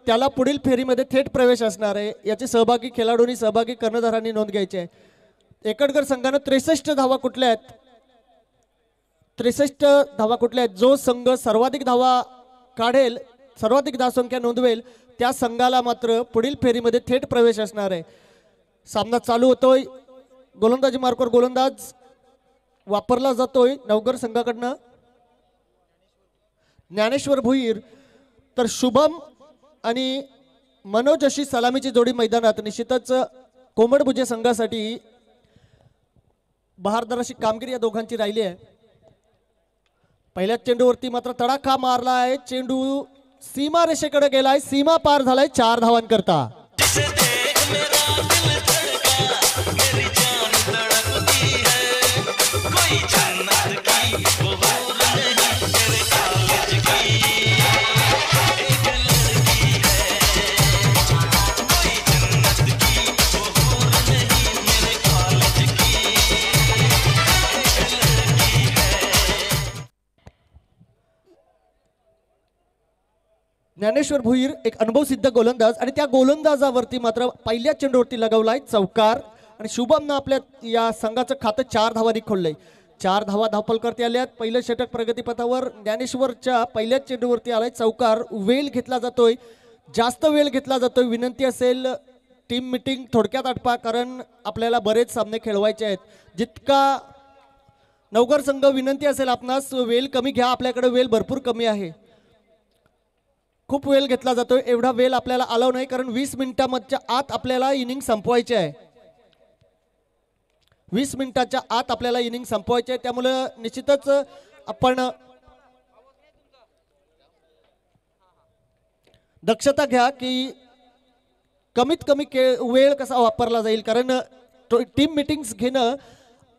त्याला पुढील फेरीमध्ये थेट प्रवेश असणार आहे। याची सहभागी खेळाडूंनी सहभागी कर्णधारांनी नोंद घ्यायची आहे। एकटकर संघाने 63 धावा कुठल्या आहेत? 63 धावा कुठल्या आहेत? जो संघ सर्वाधिक धावा काढेल, सर्वाधिक धावसंख्या नोंदवेल त्या संघाला मात्र पुढील फेरीमध्ये थेट प्रवेश असणार आहे। सामना चालू होतोय। गोलंदाजी मार्कवर गोलंदाज वापरला जातोय नवघर संघाकडनं ज्ञानेश्वर भुईर, तर शुभम आणि मनोज अशी सलामीची जोडी मैदानात। निश्चितच कोंबडभुजे संघासाठी बहारदार अशी कामगिरी या दोघांची राहिली आहे। पहिल्या चेंडूवरती मात्र तडाखा मारला आहे, चेंडू सीमा रेषेकडे गेलाय, सीमा पार झालाय 4 धावांकरता। ज्ञानेश्वर भुईर एक अनुभवसिद्ध गोलंदाज आणि त्या गोलंदाजावरती मात्र पहिल्या चेंडूवरती लगावलाय चौकार आणि शुभमनं आपल्या या संघाचं खातं 4 धावांनी खोललंय। 4 धावा धावफलकरती आल्यात। पहिलं षटक प्रगतीपथावर ज्ञानेश्वरच्या पहिल्या चेंडूवरती आलाय चौकार। वेळ घेतला जातोय, जास्त वेळ घेतला जातोय। विनंती असेल टीम मीटिंग थोडक्यात आटपा, कारण आपल्याला बरेच सामने खेळवायचे आहेत। जितका नवघर संघ विनंती असेल आपणास वेळ कमी घ्या, आपल्याकडे वेळ भरपूर कमी आहे। खूप वेळ घेतला जातोय, एवढा वेळ आपल्याला अलाव नाही, कारण 20 मिनिटांच्या आत आपल्याला इनिंग संपवायची आहे। 20 मिनिटाच्या आत आपल्याला इनिंग संपवायची आहे, त्यामुळे निश्चितच आपण दक्षता घ्या की कमीत कमी वेळ कसा वापरला जाईल, कारण टीम मीटिंग्स घेणं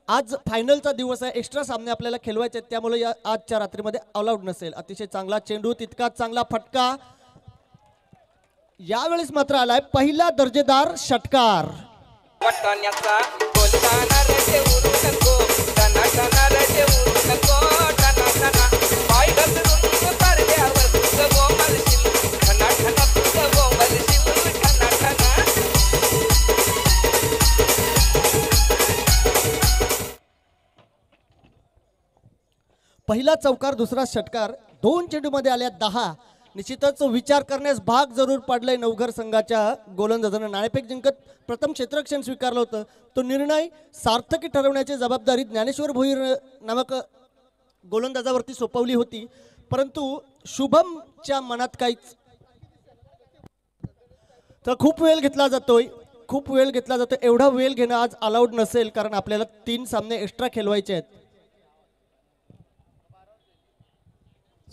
आज फायनलचा दिवस आहे। एक्स्ट्रा सामने आपल्याला खेळवायचे आहेत, त्यामुळे या आजच्या रात्रीमध्ये अलाउड नसेल। अतिशय चांगला चेंडू, तितकाच चांगला फटका। यावेळेस मात्र आलाय पहिला दर्जेदार षटकार। पहिला चौकार, दुसरा षटकार, 2 चेंडूमध्ये आल्या 10। निश्चितच विचार करण्यास भाग जरूर पडलाय नवघर संघाच्या गोलंदाजानं। नाणेफेक जिंकत प्रथम क्षेत्ररक्षण स्वीकारलं होतं, तो निर्णय सार्थकी ठरवण्याची जबाबदारी ज्ञानेश्वर भोईर नामक गोलंदाजावरती सोपवली होती, परंतु शुभमच्या मनात काहीच, तर खूप वेळ घेतला जातोय, खूप वेळ घेतला जातोय। एवढा वेळ घेणं आज अलाउड नसेल, कारण आपल्याला 3 सामने एक्स्ट्रा खेळवायचे आहेत।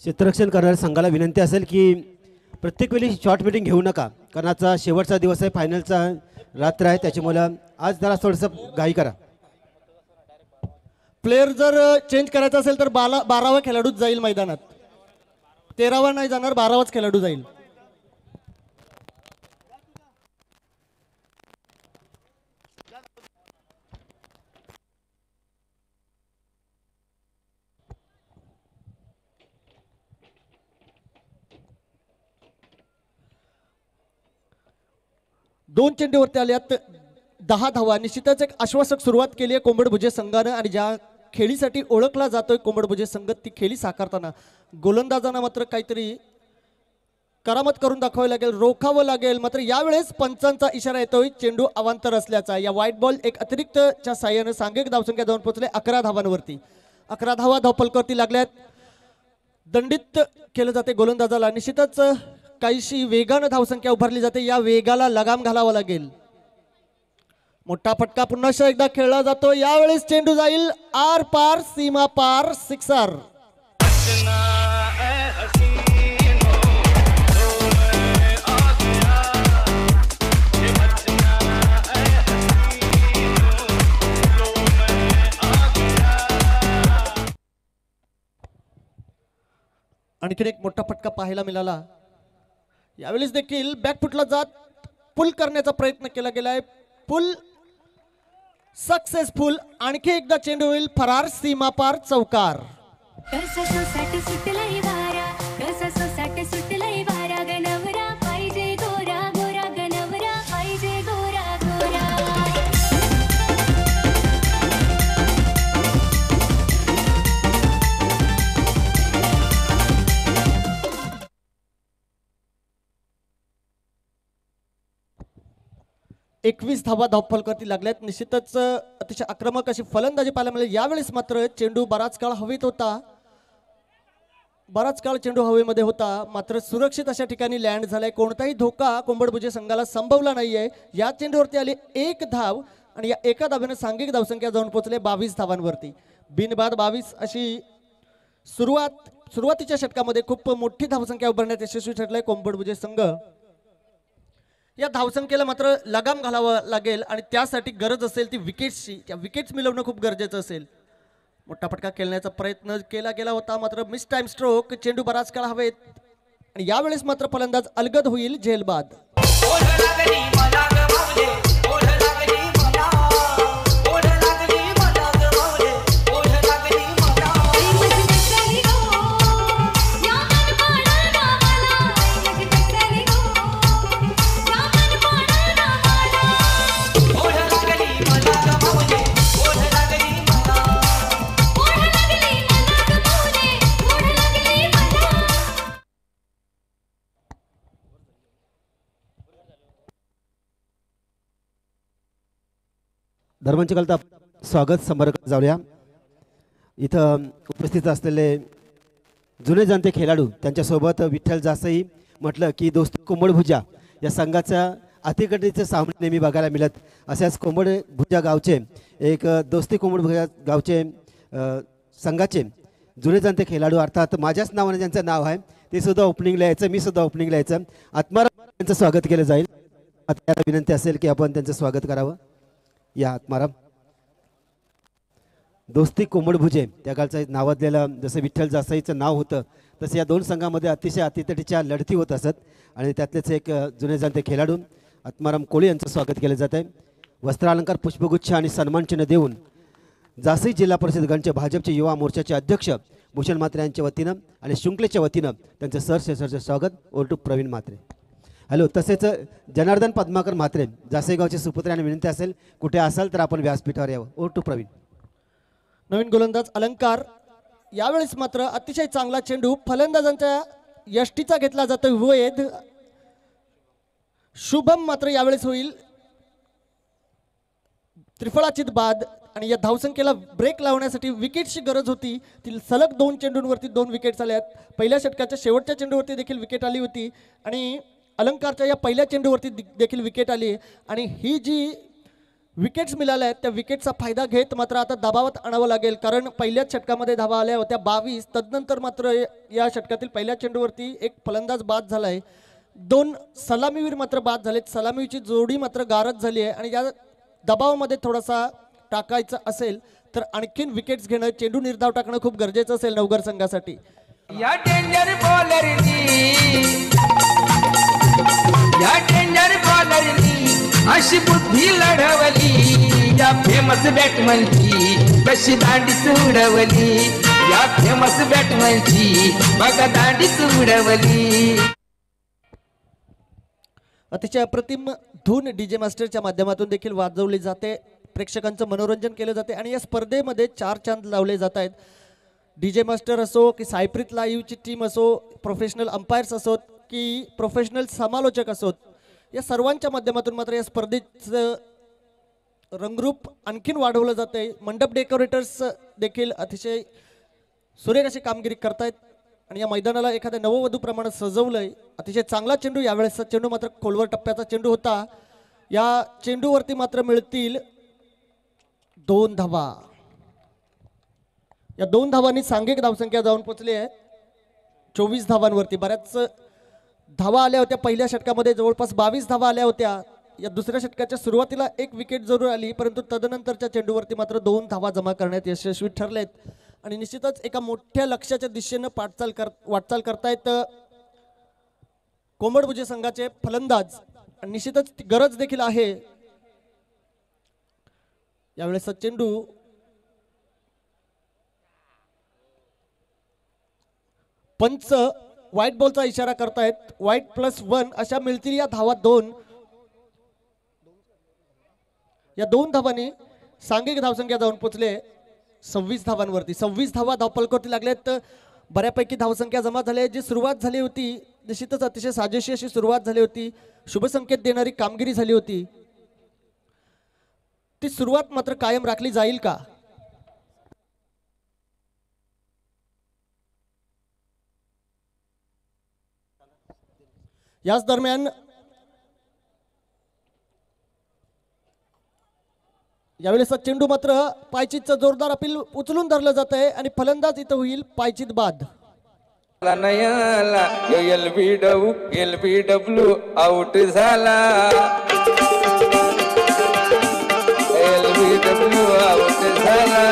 क्षेत्ररक्षण करणाऱ्या संघाला विनंती असेल की प्रत्येक वेळी शॉर्ट मीटिंग घेऊ नका, कारण आजचा शेवटचा दिवस आहे, फायनलचा रात्र आहे, त्याच्यामुळे आज जरा थोडंसं घाई करा। प्लेयर जर चेंज करायचा असेल तर 12वा खेळाडूच जाईल मैदानात, 13वा नाही जाणार, 12वाच खेळाडू जाईल। दोन चेंडूवरती आल्यात 10 धावा। निश्चितच एक आश्वासक सुरुवात केली आहे कोंबडभुजे संघानं, आणि ज्या खेळीसाठी ओळखला जातोय कोंबडभुजे संघ, ती खेळी साकारताना गोलंदाजांना मात्र काहीतरी करामत करून दाखवावी लागेल, रोखावं लागेल। मात्र यावेळेस पंचांचा इशारा येतोय चेंडू अवांतर असल्याचा। या व्हाईट बॉल एक अतिरिक्तच्या साह्यानं सांघिक धावसंख्या जाऊन पोहोचले 11 धावांवरती। 11 धावा धावफलकावरती लागल्यात। दंडित केलं जाते गोलंदाजाला। निश्चितच काहीशी वेगानं धावसंख्या उभारली जाते, या वेगाला लगाम घालावा लागेल। मोठा फटका पुन्हा एकदा खेळला जातो, यावेळेस चेंडू जाईल आर पार, सीमा पार, सिक्सर। आणखीन एक मोठा फटका पाहायला मिळाला। यावेळेस देखील बॅकफुटला जात पुल करण्याचा प्रयत्न केला गेलाय, पुल सक्सेसफुल। आणखी एकदा चेंडू होईल फरार, सीमा पार, चौकार। कसा सोसाट सुटलाय वारा, कसा सोसाट सुटलाय वारा, गनवरा पाहिजे 21 धावा धावफलकावरती लागल्यात. निश्चितच अतिशय आक्रमक अशी फलंदाजी पाहायला मिळाली. यावेळेस मात्र चेंडू बराच काळ हवेत होता, बराच काळ चेंडू हवेमध्ये होता, मात्र सुरक्षित अशा ठिकाणी लँड झालाय. कोणताही धोका कोंबडभुजे संघाला संभवला नाहीये. या चेंडूवरती आली एक धाव आणि या एका धावेने सांघिक धावसंख्या जाऊन पोहोचले 22 धावांवरती. बिनबाद 22 अशी सुरुवातीच्या षटकामध्ये खूप मोठी धावसंख्या उभारण्यात यशस्वी ठरलाय कोंबडभुजे संघ. या धावसंख्येला मात्र लगाम घालावं लागेल आणि त्यासाठी गरज असेल ती विकेट्सची. त्या विकेट्स मिळवणं खूप गरजेचं असेल. मोठा फटका खेळण्याचा प्रयत्न केला गेला होता, मात्र मिस टाइम स्ट्रोक. चेंडू बराच काळ हवेत आणि यावेळेस मात्र फलंदाज अलगद होईल झेलबाद. धर्मांचे कलता स्वागत समारंभ जाऊया. इथं उपस्थित असलेले जुने जाणते खेळाडू त्यांच्यासोबत विठ्ठल जासई म्हटलं की दोस्ती कोंबडभुजा या संघाचा अतिकटीचे सामने नेहमी बघायला मिळत. अशाच कोंबडभुजा गावचे एक दोस्ती कोंबडभुजा गावचे संघाचे जुने जाणते खेळाडू अर्थात माझ्याच नावाने ज्यांचं नाव आहे ते सुद्धा ओपनिंगला यायचं, मी सुद्धा ओपनिंगला यायचं. आत्माराम यांचं स्वागत केलं जाईल. आता विनंती असेल की आपण त्यांचं स्वागत करावं. या आत्माराम. दोस्ती कोंबडभुजे त्या काळचं नावाजलेलं जसं विठ्ठल जासईचं नाव होतं तसं या दोन संघामध्ये अतिशय अतितटीच्या लढती होत असत आणि त्यातलेच एक जुने जाणते खेळाडू आत्माराम कोळी यांचं स्वागत केलं जात आहे. वस्त्रालंकार, पुष्पगुच्छ आणि सन्मानचिन्ह देऊन जासई जिल्हा परिषद गणचे भाजपचे युवा मोर्चाचे अध्यक्ष भूषण म्हात्रे यांच्या वतीनं आणि शुंकलेच्या वतीनं त्यांचं सरसेसरचं स्वागत. ओर टू प्रवीण म्हात्रे. हॅलो. तसेच जनार्दन पद्माकर म्हात्रे जासेगावचे सुपुत्र आणि विनंती असेल कुठे असाल तर आपण व्यासपीठावर यावं. ओर टू प्रवीण. नवीन गोलंदाज अलंकार. यावेळेस मात्र अतिशय चांगला चेंडू फलंदाजांच्या यष्टीचा घेतला जातोय वेद. शुभम मात्र यावेळेस होईल त्रिफळाचित बाद आणि या धावसंख्येला ब्रेक लावण्यासाठी विकेटची गरज होती. ती सलग 2 चेंडूंवरती 2 विकेट्स आल्यात. पहिल्या षटकाच्या शेवटच्या चेंडूवरती देखील विकेट आली होती आणि अलंकारच्या या पहिल्या चेंडूवरती देखील विकेट आली आणि ही जी विकेट्स मिळाल्या आहेत त्या विकेटचा फायदा घेत मात्र आता दबावात आणावं लागेल, कारण पहिल्याच षटकामध्ये धावा आल्या होत्या 22. तदनंतर मात्र या षटकातील पहिल्या चेंडूवरती एक फलंदाज बाद झालाय. 2 सलामीवीर मात्र बाद झालेत. सलामीची जोडी मात्र गारद झाली आहे आणि या दबावामध्ये थोडासा टाकायचं असेल तर आणखीन विकेट्स घेणं, चेंडू निर्धाव टाकणं खूप गरजेचं असेल नवघर संघासाठी. या डेंजर बॉलरनी अशी बुद्धी लढवली. या फेमस बॅटमनची कशी दांडीच उडवली. या फेमस बॅटमनची बघा दांडीच उडवली. अतिशय अप्रतिम धून डीजे मास्टरच्या माध्यमातून देखील वाजवली जाते. प्रेक्षकांचं मनोरंजन केलं जाते आणि या स्पर्धेमध्ये 4 चांद लावले जात आहेत. डीजे मास्टर असो की सायप्रीत लाईव्हची टीम असो, प्रोफेशनल अंपायर्स असोत की प्रोफेशनल समालोचक असोत, या सर्वांच्या माध्यमातून मात्र या स्पर्धेचं रंगरूप आणखीन वाढवलं जात आहे. मंडप डेकोरेटर्स देखील अतिशय सुरेख अशी कामगिरी करतायत आणि या मैदानाला एखाद्या नववधूप्रमाणे सजवलंय. अतिशय चांगला चेंडू. यावेळेसचा चेंडू मात्र खोलवर टप्प्याचा चेंडू होता. या चेंडूवरती मात्र मिळतील 2 धावा. या 2 धावांनी सांघिक धावसंख्या जाऊन पोहोचली आहे 24 धावांवरती. बऱ्याच धावा आल्या होत्या पहिल्या षटकामध्ये, जवळपास 22 धावा आल्या होत्या. या दुसऱ्या षटकाच्या सुरुवातीला एक विकेट जरूर आली, परंतु तदनंतरच्या चेंडूवरती मात्र 2 धावा जमा करण्यात यशस्वी ठरलेत आणि निश्चितच एका मोठ्या लक्ष्याच्या दिशेनं वाटचाल करतायत कोंबडभुजे संघाचे फलंदाज आणि निश्चितच ती गरज देखील आहे. यावेळेस चेंडू पंच व्हाईट बॉलचा इशारा करतायत. व्हाईट +1 अशा मिळतील या धावा 2. या 2 धावांनी सांघिक धावसंख्या जाऊन पोहोचले 26 धावांवरती. 26 धावा धावफलकावरती लागल्यात. बऱ्यापैकी धावसंख्या जमा झाली. जी सुरुवात झाली होती निश्चितच अतिशय साजेशी अशी सुरुवात झाली होती. शुभसंकेत देणारी कामगिरी झाली होती. ती सुरुवात मात्र कायम राखली जाईल का? याच दरम्यान यावेळेस चेंडू मात्र पायचीतचं जोरदार अपील उचलून धरलं जात आहे आणि फलंदाज इथं होईल पायचीत बाद. नयला LBW आउट झाला. LBW आउट झाला.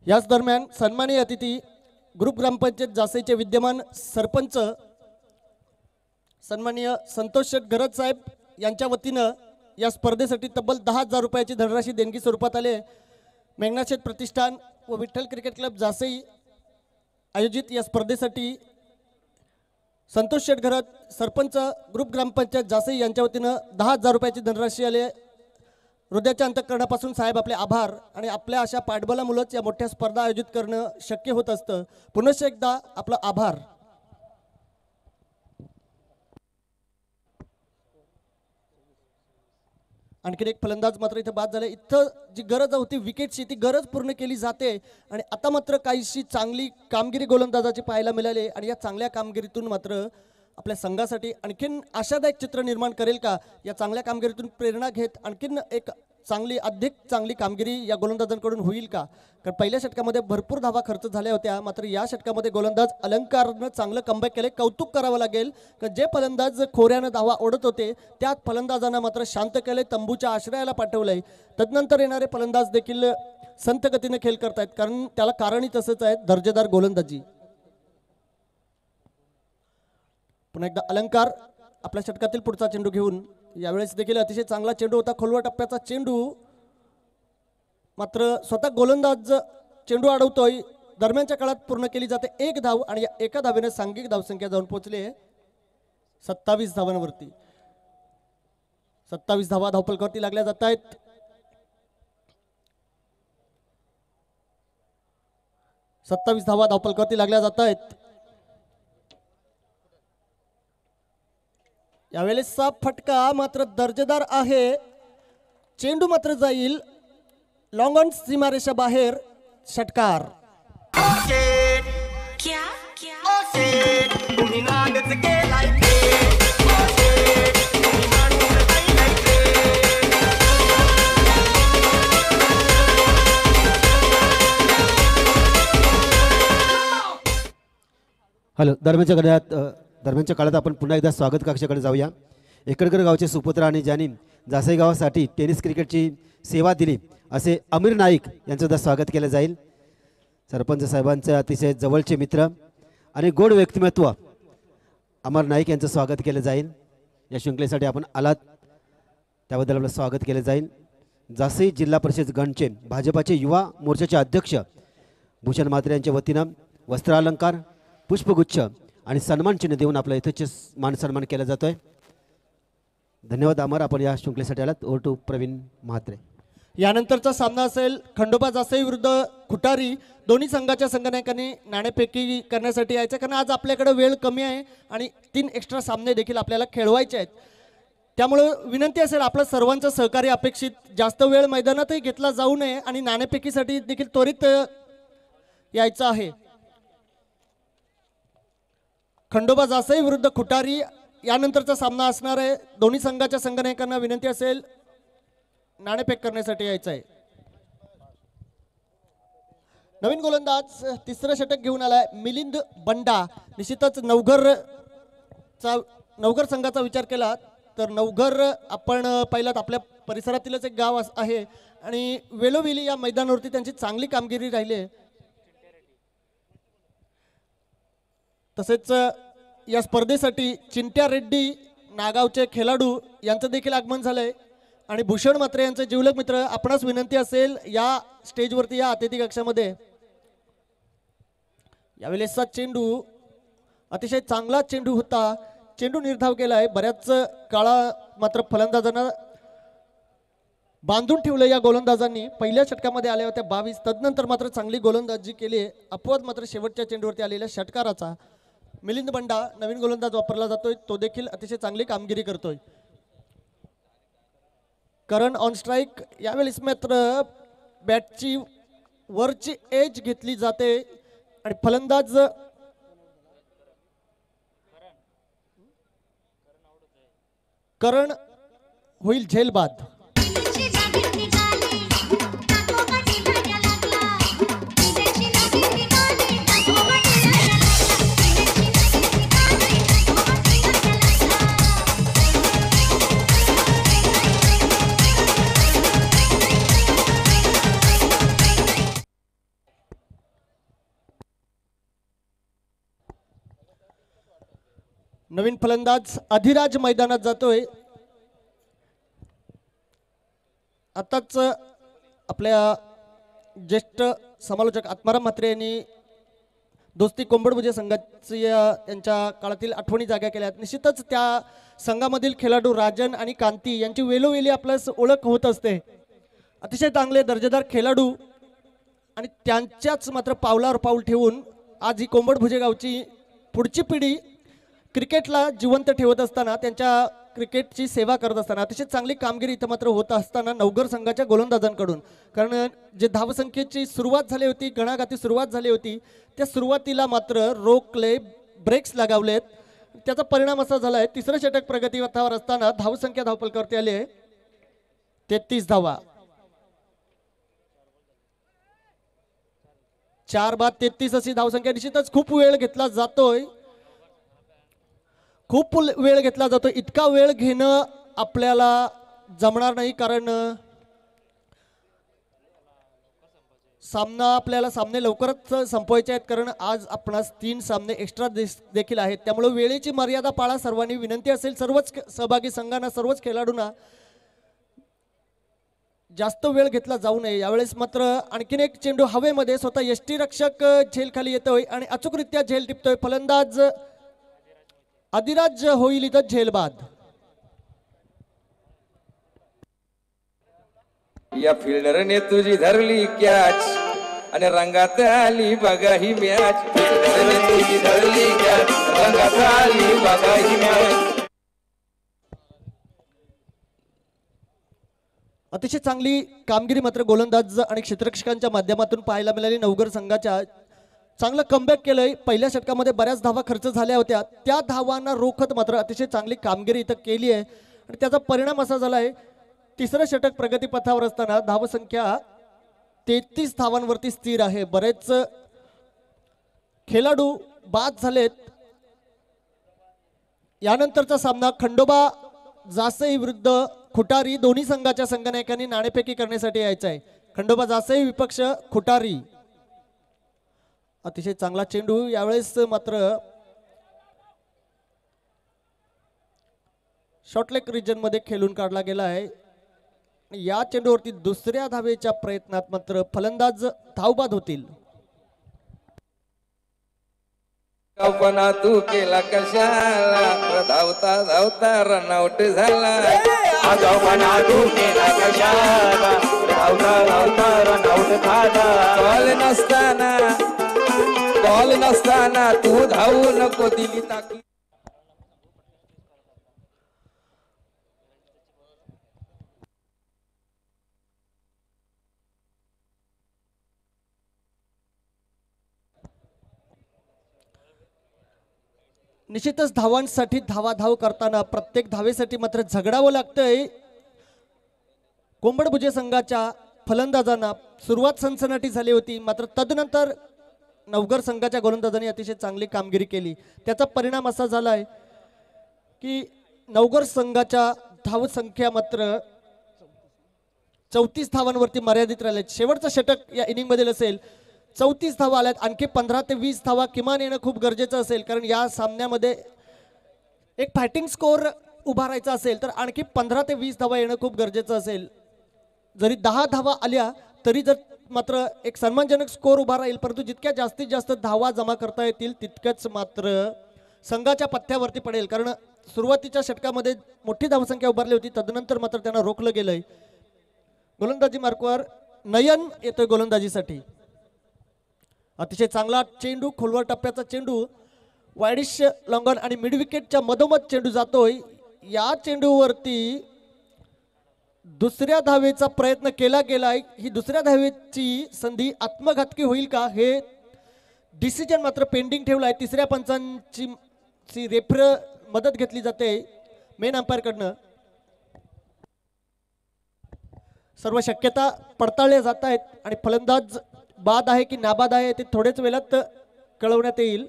याच दरम्यान सन्माननीय अतिथी ग्रुप ग्रामपंचायत जासईचे विद्यमान सरपंच सन्माननीय संतोष शेठ गरज साहेब यांच्या वतीनं या स्पर्धेसाठी तब्बल 10,000 रुपयाची धनराशी देणगी स्वरूपात आले. मेघनाथ शेठ प्रतिष्ठान व विठ्ठल क्रिकेट क्लब जासई आयोजित या स्पर्धेसाठी संतोष शेठ गरज सरपंच ग्रुप ग्रामपंचायत जासई यांच्या वतीनं 10,000 रुपयाची धनराशी आले. हृदयाच्या अंतःकरणापासून साहेब आपले आभार. आणि आपल्या अशा पाठबळामुळेच या मोठ्या स्पर्धा आयोजित करणं शक्य होत असतं. पुनश्च एकदा आपला आभार. आणखीन एक फलंदाज मात्र इथं बाद झाले. इथं जी गरज होती विकेटची ती गरज पूर्ण केली जाते आणि आता मात्र काहीशी चांगली कामगिरी गोलंदाजाची पाहायला मिळाली आणि या चांगल्या कामगिरीतून मात्र आपल्या संघासाठी आणखीन आशादायक चित्र निर्माण करेल का? या चांगल्या कामगिरीतून प्रेरणा घेत आणखीन एक अधिक चांगली कामगिरी या गोलंदाजांकडून होईल का? कारण पहिल्या षटकामध्ये भरपूर धावा खर्च झाल्या होत्या, मात्र या षटकामध्ये गोलंदाज अलंकारनं चांगलं कमबॅक केले. कौतुक करावं लागेल कारण जे फलंदाज खोऱ्यानं धावा ओढत होते त्यात फलंदाजांना मात्र शांत केले, तंबूच्या आश्रयाला पाठवलंय. तदनंतर येणारे फलंदाज देखील संत गतीने खेळ करतायत कारण त्याला कारणही तसंच आहे, दर्जेदार गोलंदाजी. पुन्हा एकदा अलंकार आपल्या षटकातील पुढचा चेंडू घेऊन यावेळेस देखील अतिशय चांगला चेंडू होता, खोलवा टप्प्याचा चेंडू. मात्र स्वतः गोलंदाज चेंडू अडवतोय. दरम्यानच्या काळात पूर्ण केली जाते 1 धाव आणि या एका धावेने सांघिक धावसंख्या जाऊन पोहोचली 27 धावांवरती. 27 धावा धावपलकावरती लागल्या जात आहेत. धावा धावपलकावरती लागल्या जात आहेत. यावेळेसचा फटका मात्र दर्जेदार आहे. चेंडू मात्र जाईल लॉंग ऑन सीमारेषा बाहेर. षटकार. हॅलो, दरम्यानच्या काळात आपण पुन्हा एकदा स्वागत कक्षाकडे जाऊया. एकड़कर गावचे सुपुत्र आणि ज्यांनी जासई गावासाठी टेनिस क्रिकेटची सेवा दिली असे अमीर नाईक यांचं सुद्धा स्वागत केलं जाईल. सरपंच साहेबांचे अतिशय जवळचे मित्र आणि गोड व्यक्तिमत्व अमर नाईक यांचं स्वागत केलं जाईल. या शृंखलेसाठी आपण आलात त्याबद्दल आपलं स्वागत केलं जाईल. जासई जिल्हा परिषद गणचे भाजपाचे युवा मोर्चाचे अध्यक्ष भूषण म्हात्रे यांच्या वतीनं वस्त्रालंकार, पुष्पगुच्छ आणि सन्मान चिन्ह देऊन आपला इथेच मान सन्मान केला जातोय. धन्यवाद अमर, आपण या शृंखलेसाठी आलात. Over to Praveen Mhatre. यानंतरचा सामना असेल खंडोबा जासई विरुद्ध खुटारी. दोन्ही संघाच्या संघनायकांनी नाणेफेकी करण्यासाठी यायचं कारण आज आपल्याकडे वेळ कमी आहे आणि 3 एक्स्ट्रा सामने देखील आपल्याला खेळवायचे आहेत. त्यामुळे विनंती असेल आपलं सर्वांचं सहकार्य अपेक्षित. जास्त वेळ मैदानातही घेतला जाऊ नये आणि नाणेफेकीसाठी देखील त्वरित यायचं आहे. खंडोबा जासई विरुद्ध खुटारी यानंतरचा सामना असणार आहे. दोन्ही संघाच्या संघनायकांना विनंती असेल नाणेफेक करण्यासाठी यायचं आहे. नवीन गोलंदाज तिसरं षटक घेऊन आलाय मिलिंद बंडा. निश्चितच नवघर संघाचा विचार केला तर नवघर आपण पाहिलात आपल्या परिसरातीलच एक गाव आहे आणि वेळोवेळी या मैदानावरती त्यांची चांगली कामगिरी राहिली आहे. तसेच या स्पर्धेसाठी चिंट्या रेड्डी नागावचे खेळाडू यांचं देखील आगमन झालंय आणि भूषण म्हात्रे यांचे जिवलग मित्र. आपणास विनंती असेल या स्टेजवरती या अतिथी कक्षामध्ये. यावेळेसचा चेंडू अतिशय चांगला चेंडू होता. चेंडू निर्धाव केलाय. बऱ्याच काळा मात्र फलंदाजांना बांधून ठेवलं या गोलंदाजांनी. पहिल्या षटकामध्ये आल्या होत्या 22. तदनंतर मात्र चांगली गोलंदाजी केली. अपवाद मात्र शेवटच्या चेंडूवरती आलेल्या षटकाराचा. मिलिंद बंडा नवीन गोलंदाज वापरला जातोय, तो देखील अतिशय चांगली कामगिरी करतोय. करण ऑन स्ट्राईक. यावेळेस मात्र बॅटची वरची एज घेतली जाते आणि फलंदाज करण होईल झेलबाद. नवीन फलंदाज अधिराज मैदानात जातोय. आताच आपल्या ज्येष्ठ समालोचक आत्माराम म्हात्रे यांनी दोस्ती कोंबडभुजे संघाची त्यांच्या काळातील आठवणी जाग्या केल्या. निश्चितच त्या संघामधील खेळाडू राजन आणि कांती यांची वेळोवेळी आपल्यास ओळख होत असते. अतिशय चांगले दर्जेदार खेळाडू आणि त्यांच्याच मात्र पावलावर पाऊल ठेवून आज ही कोंबडभुजे गावची पुढची पिढी क्रिकेटला जिवंत ठेवत असताना, त्यांच्या क्रिकेटची सेवा करत असताना अतिशय चांगली कामगिरी इथं मात्र होत असताना नवघर संघाच्या गोलंदाजांकडून, कारण जे धावसंख्येची सुरुवात झाली होती, गणागाती सुरुवात झाली होती, त्या सुरुवातीला मात्र रोखले, ब्रेक्स लगावलेत. त्याचा परिणाम असा झाला आहे, तिसरं षटक प्रगतीपथावर असताना धावसंख्या धावपलकावरती आली आहे 33 धावा. 4 बाद 33 अशी धावसंख्या. निश्चितच खूप वेळ घेतला जातोय, खूप वेळ घेतला जातो. इतका वेळ घेणं आपल्याला जमणार नाही, कारण सामने लवकरच संपवायचे आहेत, कारण आज आपणास 3 सामने एक्स्ट्रा देखील आहेत. त्यामुळे वेळेची मर्यादा पाळा, सर्वांनी विनंती असेल. सर्वच सहभागी संघांना, सर्वच खेळाडूंना जास्त वेळ घेतला जाऊ नये. यावेळेस मात्र आणखीन एक चेंडू हवेमध्ये, स्वतः यष्टीरक्षक झेल खाली येतोय आणि अचूकरित्या झेल टिपतोय. फलंदाज अधिराज होईल इथं झेलबाद. या फिल्डरने तुझी धरली कॅच आणि रंगात आली बघा ही मॅच. फिल्डरने तुझी धरली कॅच, रंगात आली बघा ही मॅच. अतिशय चांगली कामगिरी मात्र गोलंदाज आणि क्षेत्ररक्षकांच्या माध्यमातून पाहायला मिळाली. नवघर संघाच्या चांगलं कमबॅक केलंय. पहिल्या षटकामध्ये बऱ्याच धावा खर्च झाल्या होत्या, त्या धावांना रोखत मात्र अतिशय चांगली कामगिरी इथं केली आहे आणि त्याचा परिणाम असा झाला आहे, तिसरं षटक प्रगतीपथावर असताना धावसंख्या 33 धावांवरती स्थिर आहे. बरेच खेळाडू बाद झालेत. यानंतरचा सामना खंडोबा जासई विरुद्ध खुटारी, दोन्ही संघाच्या संघनायकांनी नाणेफेकी करण्यासाठी यायचं आहे. खंडोबा जासई विपक्ष खुटारी. अतिशय चांगला चेंडू यावेळेस मात्र शॉर्टलेग रिजन मध्ये खेळून काढला गेला आहे. या चेंडूवरती दुसऱ्या धावेच्या प्रयत्नात मात्र फलंदाज धावबाद होतील. कल्पना तू केला कशाला, धावता धावता रनआउट झाला. धावपणा तू केला कशाला, धावता धावता रनआउट झाला. बॉल नसताना तू धावू नको दिली ताकी. निश्चितच धावांसाठी धावाधाव करताना प्रत्येक धावेसाठी मात्र झगडावं लागतंय. कोंबडभुजे संघाच्या फलंदाजांना सुरुवात सनसनाटी झाली होती, मात्र तदनंतर नवघर संघाच्या गोलंदाजांनी अतिशय चांगली कामगिरी केली. त्याचा परिणाम असा झालाय की नवघर संघाच्या धावसंख्या मात्र 34 धावांवरती मर्यादित राहिले. शेवटचं षटक या इनिंग मध्ये असेल. 34 धावा आल्यात, आणखी 15 ते 20 धावा किमान येणं खूप गरजेचं असेल, कारण या सामन्यामध्ये एक फायटिंग स्कोर उभा राहायचा असेल तर आणखी 15 ते 20 धावा येणं खूप गरजेचं असेल. जरी 10 धावा आल्या तरी जर मात्र एक सन्मानजनक स्कोर उभा राहील, परंतु जितक्या जास्तीत जास्त धावा जमा करता येतील तितकंच मात्र संघाच्या पथ्यावरती पडेल, कारण सुरुवातीच्या षटकामध्ये मोठी धावसंख्या उभारली होती, तदनंतर मात्र त्यांना रोखलं गेलंय. गोलंदाजी मार्कवर नयन येतोय गोलंदाजीसाठी. अतिशय चांगला चेंडू, खोलवर टप्प्याचा चेंडू, वायडिश लॉंगॉन आणि मिड विकेटच्या मधोमध चेंडू जातोय. या चेंडूवरती दुसऱ्या धावेचा प्रयत्न केला गेलाय. ही दुसऱ्या धावेची संधी आत्मघातकी होईल का हे डिसिजन मात्र पेंडिंग ठेवलाय. तिसऱ्या पंचांची रेफर मदत घेतली जाते मेन अंपायर कडनं. सर्व शक्यता पडताळल्या जात आहेत आणि फलंदाज बाद आहे की नाबाद आहे ते थोड्याच वेळात कळवण्यात येईल.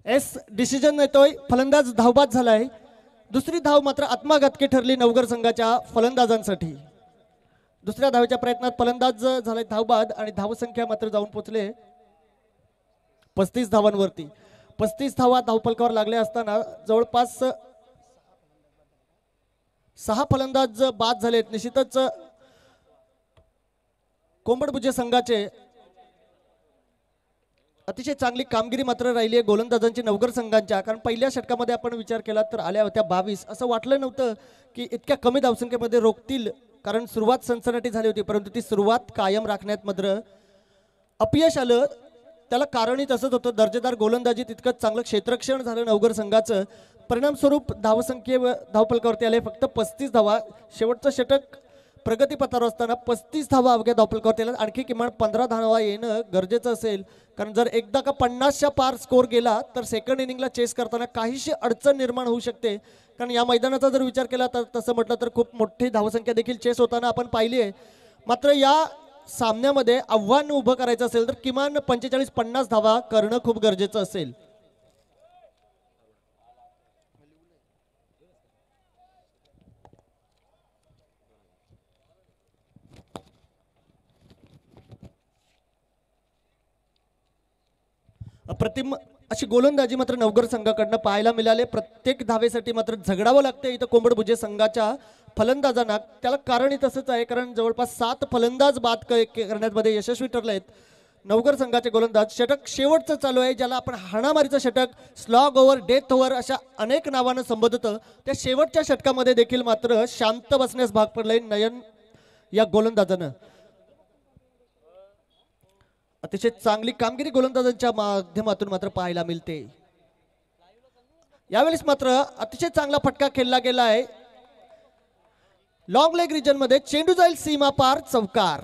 एस डिसिजन येतोय. फलंदाज धावबाद झालाय. दुसरी धाव मात्र आत्मघातकी ठरली नवघर संघाच्या फलंदाजांसाठी. दुसऱ्या धावेच्या प्रयत्नात फलंदाज झाले धावबाद आणि धावसंख्या मात्र जाऊन पोहोचले 35 धावांवरती. 35 धावा धावफलकावर लागल्या असताना जवळपास 6 फलंदाज बाद झालेत. निश्चितच कोंबडभुजे संघाचे अतिशय चांगली कामगिरी मात्र राहिली आहे गोलंदाजांची नवघर संघांच्या. कारण पहिल्या षटकामध्ये आपण विचार केला तर आल्या होत्या 22. असं वाटलं नव्हतं की इतक्या कमी धावसंख्येमध्ये रोखतील, कारण सुरुवात सनसनाटी झाली होती. परंतु ती सुरुवात कायम राखण्यात मात्र अपयश आलं. त्याला कारणही तसंच होतं. दर्जेदार गोलंदाजी तितकंच चांगलं क्षेत्ररक्षण झालं नवघर संघाचं. परिणामस्वरूप धावफलकावरती आले फक्त 35 धावा. शेवटचं षटक प्रगतीपथावर असताना 35 धावा अवघ्या धावफलकावरती आल्या. आणखी किमान 15 धावा येणं गरजेचं असेल, कारण जर एकदा का 50च्या पार स्कोर गेला तर सेकंड इनिंगला चेस करताना काहीशी अडचण निर्माण होऊ शकते. कारण या मैदानाचा जर विचार केला तर तसं म्हटलं तर खूप मोठी धावसंख्या देखील चेस होताना आपण पाहिली आहे. मात्र या सामन्यामध्ये आव्हान उभं करायचं असेल तर किमान 45-50 धावा करणं खूप गरजेचं असेल. अप्रतिम अशी गोलंदाजी मात्र नवघर संघाकडनं पाहायला मिळाले. प्रत्येक धावेसाठी मात्र झगडावं लागतं इथं कोंबडभुजे संघाच्या फलंदाजांना. त्याला कारणही तसंच आहे, कारण जवळपास 7 फलंदाज बाद करण्यामध्ये यशस्वी ठरले आहेत नवघर संघाचे गोलंदाज. षटक शेवटचं चालू आहे, ज्याला आपण हाणामारीचं षटक, स्लॉग ओव्हर, डेथ ओव्हर अशा अनेक नावानं संबोधतं. त्या शेवटच्या षटकामध्ये देखील मात्र शांत बसण्यास भाग पडलंय नयन या गोलंदाजानं. अतिशय चांगली कामगिरी गोलंदाजांच्या माध्यमातून मात्र पाहायला मिळते. यावेळेस मात्र अतिशय चांगला फटका खेळला गेला आहे. लॉंग लेग रिजन मध्ये चेंडू जाईल सीमा पार, चौकार.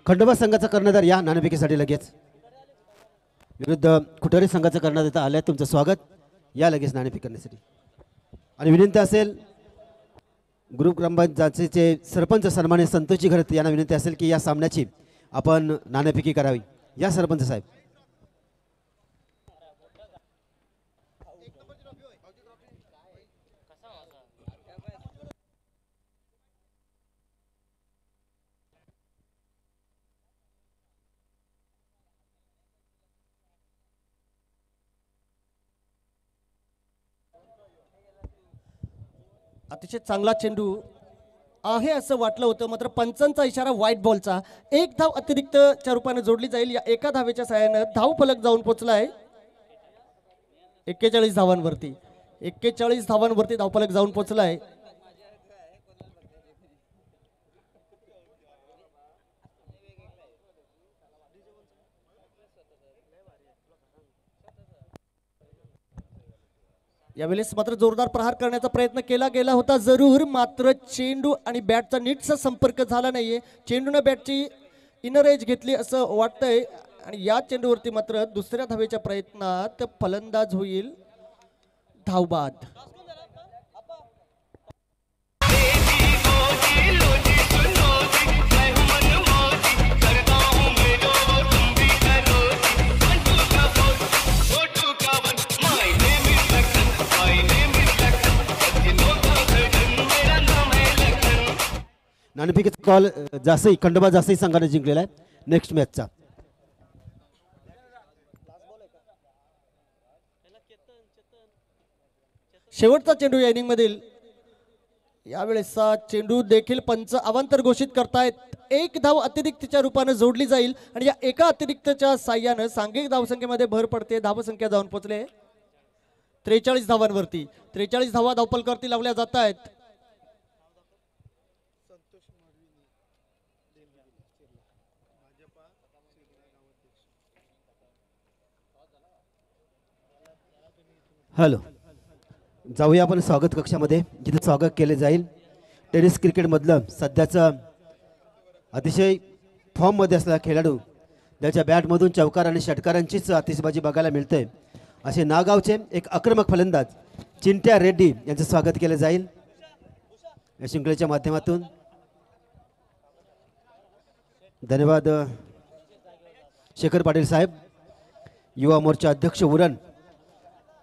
खंडोबा संघाचा कर्णधार या नाणेफेकीसाठी लगेच. विरुद्ध खुटारी संघाचा कर्णधार इथं आलाय. तुमचं स्वागत. या लगेच नाणेफेक करण्यासाठी. आणि विनंती असेल ग्रुप ग्रामपंचायतीचे सरपंच सन्मान्य संतोषजी घरत यांना विनंती असेल की या सामन्याची आपण नाणेफेकी करावी. या सरपंच साहेब. अतिशय चांगला चेंडू आहे असं वाटलं होतं, मात्र पंचांचा इशारा व्हाईट बॉलचा. एक धाव अतिरिक्तच्या रूपाने जोडली जाईल. या एका धावेच्या सहाय्यानं धाव फलक जाऊन पोहोचलाय 41 धावांवरती. 41 धावांवरती धावफलक जाऊन पोहोचलाय. यावेळेस मात्र जोरदार प्रहार करण्याचा प्रयत्न केला गेला होता जरूर, मात्र चेंडू आणि बॅटचा नीटसा संपर्क झाला नाहीये. चेंडूने बॅटची इनर एज घेतली असं वाटतंय आणि या चेंडूवरती मात्र दुसऱ्या धावेच्या प्रयत्नात फलंदाज होईल धावबाद. नाणेफेकीचा कॉल जासई खंडोबा जासई संघाने जिंकलेला आहे नेक्स्ट मॅचचा. शेवटचा चेंडू या इनिंग मधील. यावेळेसचा चेंडू देखील पंच अवांतर घोषित करतायत. एक धाव अतिरिक्तच्या रूपाने जोडली जाईल आणि या एका अतिरिक्तच्या साह्यानं सांघिक धावसंख्येमध्ये भर पडते. धावसंख्या जाऊन पोहोचले 43 धावांवरती. 43 धावा धावपलकरती लावल्या जात आहेत. हॅलो, जाऊया आपण स्वागत कक्षामध्ये, जिथे स्वागत केले जाईल टेनिस क्रिकेटमधलं सध्याचं अतिशय फॉर्ममध्ये असलेला खेळाडू, त्याच्या बॅटमधून चौकार आणि षटकारांचीच आतिषबाजी बघायला मिळते, असे नागावचे एक आक्रमक फलंदाज चिंट्या रेड्डी यांचं स्वागत केलं जाईल या शृंखलेच्या माध्यमातून. धन्यवाद शेखर पाटील साहेब, युवा मोर्चा अध्यक्ष उरण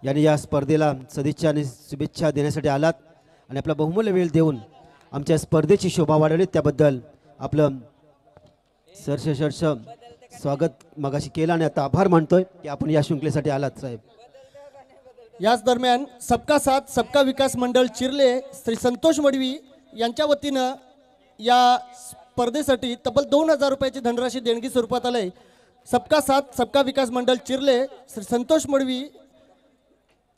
यांनी या स्पर्धेला सदिच्छा आणि शुभेच्छा देण्यासाठी आलात आणि आपला बहुमूल्य वेळ देऊन आमच्या स्पर्धेची शोभा वाढवली, त्याबद्दल आपलं सरसशर्ष स्वागत मगाशी केलं आणि आता आभार मानतोय की आपण या शृंखलेसाठी आलात साहेब. याच दरम्यान सबका साथ सबका विकास मंडळ चिर्ले श्री संतोष मडवी यांच्या वतीनं या स्पर्धेसाठी तब्बल 2000 रुपयाची धनराशी देणगी स्वरूपात आलंय. सबका साथ सबका विकास मंडळ चिर्ले श्री संतोष मडवी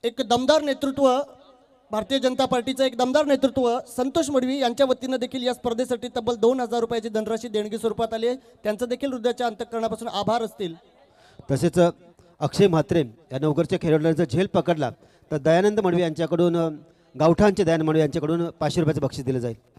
एक दमदार नेतृत्व, भारतीय जनता पार्टीचं एक दमदार नेतृत्व संतोष मडवी यांच्या वतीनं देखील या स्पर्धेसाठी तब्बल 2000 रुपयाची धनराशी देणगी स्वरूपात आली आहे. त्यांचं देखील हृदयाच्या अंतःकरणापासून आभार असतील. तसेच अक्षय म्हात्रे या नवकरच्या खेळाडूंचा झेल पकडला तर दयानंद मडवी यांच्याकडून, गावठाणचे दयानंद मडवी यांच्याकडून 500 रुपयाचं बक्षीस दिलं जाईल.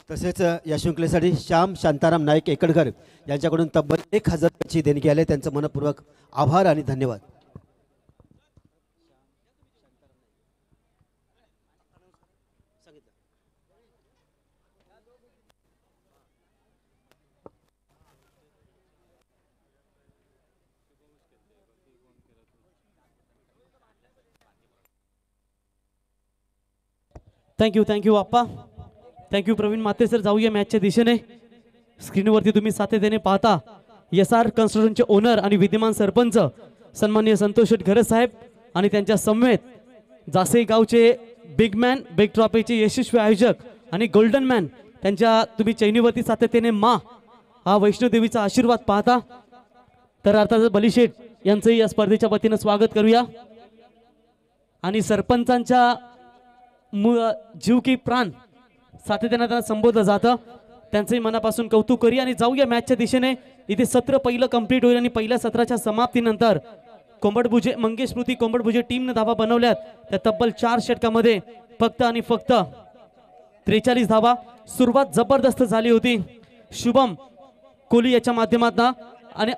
तसेच या शृंखलेसाठी श्याम शांताराम नाईक एकडकर यांच्याकडून तब्बल 1000 रुपयाची देणगी आली. त्यांचं मनपूर्वक आभार आणि धन्यवाद. थँक्यू आप्पा, थँक्यू प्रवीण माते सर. जाऊया मॅचच्या दिशेने. स्क्रीनवरती तुम्ही सातत्याने पाहता SR कन्स्ट्रक्शनचे ओनर आणि विद्यमान सरपंच सन्माननीय संतोष शेठ घरत साहेब आणि त्यांच्या समवेत जासे गावचे बिग मॅन, बिग ट्रॉफीचे यशस्वी आयोजक आणि गोल्डन मॅन, त्यांच्या तुम्ही चैनीवरती सातत्याने मा हा वैष्णोदेवीचा आशीर्वाद पाहता. तर अर्थात बलिशेठ यांचंही या स्पर्धेच्या वतीनं स्वागत करूया आणि सरपंचांच्या जीव की प्राण सातत्याने त्यांना संबोधलं जातं, त्यांचंही मनापासून कौतुक करूया आणि जाऊया मॅचच्या दिशेने. इथे सत्र पहिलं कंप्लीट होईल आणि पहिल्या सत्राच्या समाप्तीनंतर कोंबडभुजे मंगेश स्मृती कोंबडभुजे टीमने धावा बनवल्यात. त्या तब्बल 4 षटकामध्ये फक्त आणि फक्त 43 धावा. सुरुवात जबरदस्त झाली होती शुभम कोहली याच्या माध्यमातून. आणि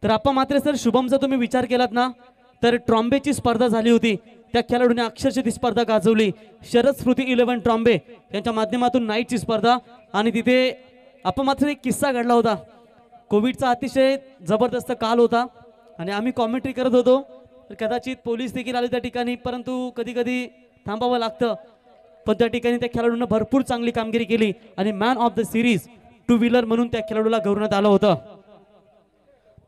तर आपण मात्र सर शुभमचा तुम्ही विचार केलात ना, तर ट्रॉम्बेची स्पर्धा झाली होती, त्या खेळाडूने अक्षरशः ती स्पर्धा गाजवली. शरद स्मृती 11 ट्रॉम्बे यांच्या माध्यमातून नाईटची स्पर्धा. आणि तिथे आपण मात्र एक किस्सा घडला होता. कोविडचा अतिशय जबरदस्त काल होता आणि आम्ही कॉमेंट्री करत होतो, तर कदाचित पोलीस देखील आले त्या ठिकाणी, परंतु कधी कधी थांबावं लागतं. पण त्या ठिकाणी त्या खेळाडूंना भरपूर चांगली कामगिरी केली आणि man of the series 2 wheeler म्हणून त्या खेळाडूला गौरवण्यात आलं होतं.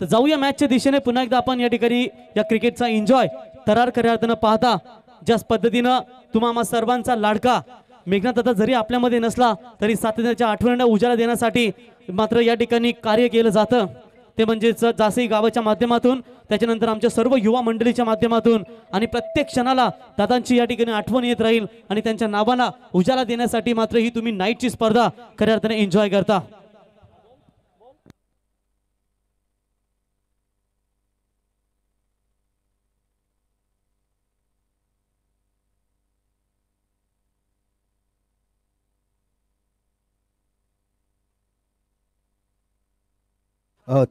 तर जाऊया मॅचच्या दिशेने. पुन्हा एकदा आपण या ठिकाणी या क्रिकेटचा एन्जॉय तरार खऱ्या अर्थानं पाहता. ज्या पद्धतीनं तुम्हा सर्वांचा लाडका मेघनाथ आता जरी आपल्यामध्ये नसला तरी सातत्याच्या आठवणींना उजाळा देण्यासाठी मात्र या ठिकाणी कार्य केलं जातं. ते म्हणजेच जासई गावाच्या माध्यमातून, त्याच्यानंतर आमच्या सर्व युवा मंडळीच्या माध्यमातून आणि प्रत्येक क्षणाला दादांची या ठिकाणी आठवण येत राहील आणि त्यांच्या नावाला उजाला देण्यासाठी मात्र ही तुम्ही नाईटची स्पर्धा खऱ्या अर्थाने एन्जॉय करता.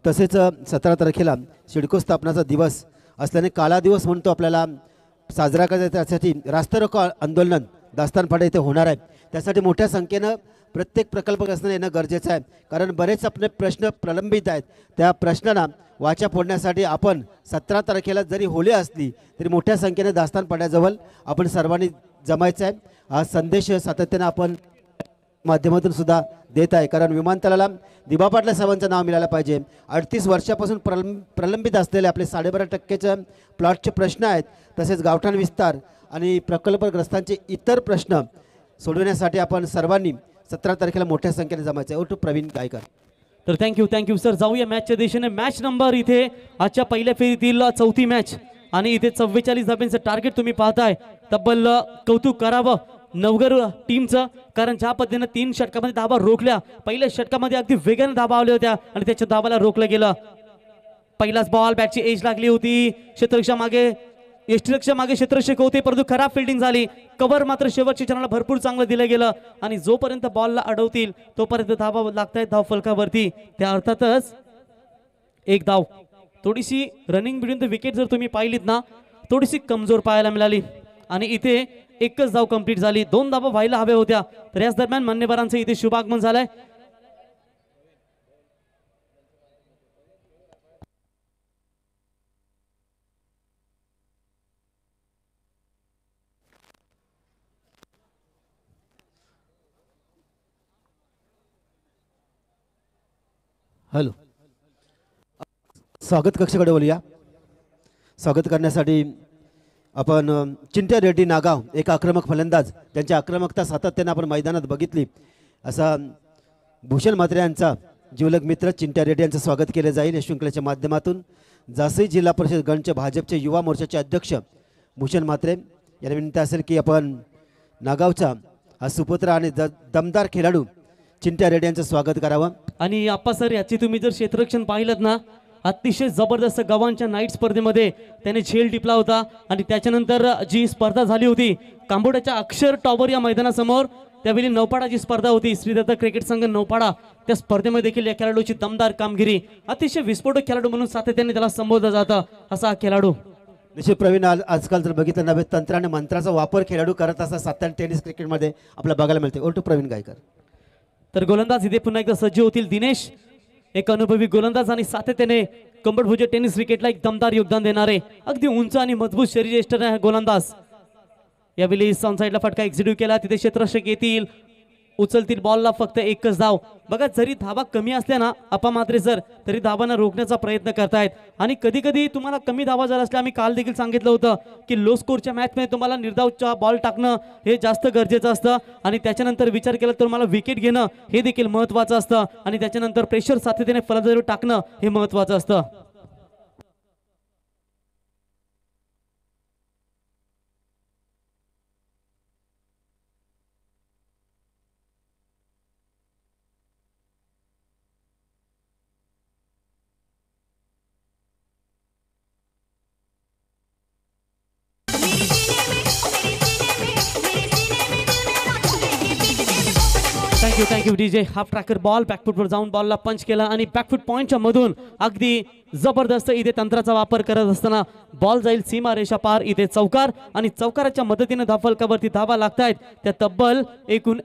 तसेच 17 तारखेला सिडको स्थापनाचा दिवस असल्याने काला दिवस म्हणतो आपल्याला साजरा करायचा. त्यासाठी रास्ता रोको आंदोलन दास्तानपाडा येथे होणार आहे. त्यासाठी मोठ्या संख्येनं प्रत्येक प्रकल्पग्रस्तांना येणं गरजेचं आहे, कारण बरेच आपले प्रश्न प्रलंबित आहेत. त्या प्रश्नांना वाचा फोडण्यासाठी आपण 17 तारखेला जरी होळी असली तरी मोठ्या संख्येने दास्तानपाड्याजवळ आपण सर्वांनी जमायचं आहे. हा संदेश सातत्यानं आपण माध्यमातून सुद्धा देत आहे, कारण विमानतळाला दिबा पाटला साहेबांचं नाव मिळालं पाहिजे. 38 वर्षापासून प्रलंबित असलेले आपले 12.5% प्लॉटचे प्रश्न आहेत. तसेच गावठाण विस्तार आणि प्रकल्पग्रस्तांचे इतर प्रश्न सोडवण्यासाठी आपण सर्वांनी 17 तारखेला मोठ्या संख्येने जमायचं आहे. प्रवीण गायकर. तर थँक्यू सर. जाऊया मॅचच्या दिशेने. मॅच नंबर इथे आजच्या पहिल्या फेरीतील 4थी मॅच आणि इथे 44 धाब्यांचं टार्गेट तुम्ही पाहताय. तब्बल कौतुक करावं नवगर टीमचं, कारण ज्या पद्धतीनं 3 षटकामध्ये धाबा रोखल्या. पहिल्या षटकामध्ये अगदी वेगाने धाबा आल्या होत्या आणि त्याच्या धाबाला रोखलं गेलं. पहिलाच बॉल बॅटची एज लागली होती. क्षेत्ररक्षक मागे क्षेत्ररक्षक होते, परंतु खराब फिल्डिंग झाली. कव्हर मात्र शेवटच्या क्षणाला भरपूर चांगलं दिलं गेलं आणि जोपर्यंत बॉलला अडवतील तोपर्यंत धाबा लागतायत धाव फलकावरती. त्या अर्थातच एक धाव. थोडीशी रनिंग बिटवीन द विकेट जर तुम्ही पाहिलीत ना, थोडीशी कमजोर पाहायला मिळाली आणि इथे एकच धाव कंप्लीट झाली. 2 धावा व्हायला हव्या होत्या. तर याच दरम्यान मान्यवरांचं इथे शुभागमन झालंय. हॅलो, स्वागत कक्षाकडे बोलूया. स्वागत करण्यासाठी आपण चिंट्या रेड्डी नागाव, एक आक्रमक फलंदाज, त्यांची आक्रमकता सातत्यानं आपण मैदानात बघितली. असा भूषण म्हात्रे यांचा जीवलग मित्र चिंट्या रेड्डी यांचं स्वागत केलं जाईल या शृंखलेच्या माध्यमातून. जासई जिल्हा परिषद गणचे भाजपचे युवा मोर्चाचे अध्यक्ष भूषण म्हात्रे यांना विनंती असेल की आपण नागावचा हा सुपुत्र आणि दमदार खेळाडू चिंट्या रेड्डी यांचं स्वागत करावं. आणि आप्पा सर, याची तुम्ही जर क्षेत्ररक्षण पाहिलं ना, अतिशय जबरदस्त गव्हांच्या नाईट स्पर्धेमध्ये त्याने झेल टिपला होता आणि त्याच्यानंतर जी स्पर्धा झाली होती कांबोड्याच्या अक्षर टॉवर या मैदानासमोर, त्यावेळी नौपाडाची स्पर्धा होती, श्रीदत्त क्रिकेट संघ नौपाडा, त्या स्पर्धेमध्ये देखील या खेळाडूची दमदार कामगिरी. अतिशय विस्फोटक खेळाडू म्हणून सातत्याने त्याला संबोधलं जातं असा हा खेळाडू. निश्चित प्रवीण, आजकाल जर बघितलं नव्हे तंत्र आणि मंत्राचा वापर खेळाडू करत असा सातारा टेनिस क्रिकेटमध्ये आपल्याला बघायला मिळते. ओटू प्रवीण गायकर. तर गोलंदाज इथे पुन्हा एकदा सज्ज होतील दिनेश, एक अनुभवी गोलंदाज आणि सातत्याने कंबडभुजे टेनिस क्रिकेटला एक दमदार योगदान देणारे अगदी उंच आणि मजबूत शरीरयष्ट गोलंदाज. यावेळी सॉन साईडला फटका एक्झिक्यूट केला, तिथे क्षेत्ररक्षक येतील, उचलतील बॉलला फक्त एकच धाव. बघा, जरी धावा कमी असल्या ना अपा मात्रे सर, तरी धावांना रोखण्याचा प्रयत्न करतायत. आणि कधी कधी तुम्हाला कमी धावा जर असल्या, आम्ही काल देखील सांगितलं होतं की लो स्कोरच्या मॅचमध्ये तुम्हाला निर्धावचा बॉल टाकणं हे जास्त गरजेचं असतं आणि त्याच्यानंतर विचार केला तर तुम्हाला विकेट घेणं हे देखील महत्त्वाचं असतं आणि त्याच्यानंतर प्रेशर सातत्याने फलंदाजीवर टाकणं हे महत्त्वाचं असतं. Thank you DJ. Half tracker ball बॅकफुटवर जाऊन बॉलला पंच केला आणि बॅकफुट पॉईंटच्या मधून अगदी जबरदस्त इथे तंत्राचा वापर करत असताना बॉल जाईल सीमा रेषा पार. इथे चौकार आणि चौकाराच्या मदतीने धावफलकावरती धावा लागतायत. त्या तब्बल एकूण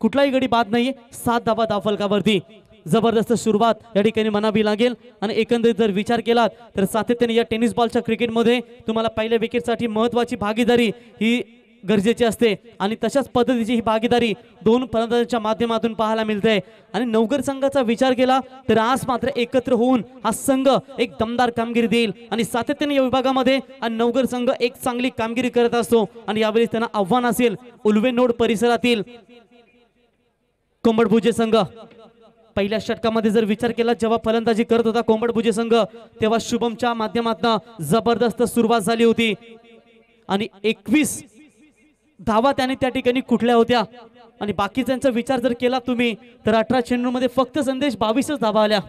कुठलाही गडी बाद नाहीये, 7 धावा धावफलकावरती. जबरदस्त सुरुवात या ठिकाणी म्हणावी लागेल आणि एकंदरीत जर विचार केलात तर सातत्याने या टेनिस बॉलच्या क्रिकेटमध्ये तुम्हाला पहिल्या विकेटसाठी महत्त्वाची भागीदारी ही गरजेची असते आणि तशाच पद्धतीची ही भागीदारी 2 फलंदाजांच्या माध्यमातून पाहायला मिळते. आणि नवगर संघाचा विचार केला तर आज मात्र एकत्र होऊन हा संघ एक दमदार कामगिरी देईल आणि सातत्याने या विभागामध्ये नवगर संघ एक चांगली कामगिरी करत असतो आणि यावेळी त्यांना आव्हान असेल उल्वे नोड परिसरातील कंबडभुजे संघ. पहिल्या षटकामध्ये जर विचार केला जेव्हा फलंदाजी करत होता कोंबड भुजे संघ तेव्हा शुभमच्या माध्यमातून जबरदस्त सुरुवात झाली होती आणि 21 धावा त्याने त्या ठिकाणी कुठल्या होत्या आणि बाकीच्यांचा विचार जर केला तुम्ही तर 18 चेंडूमध्ये फक्त संदेश 22च धावा आल्या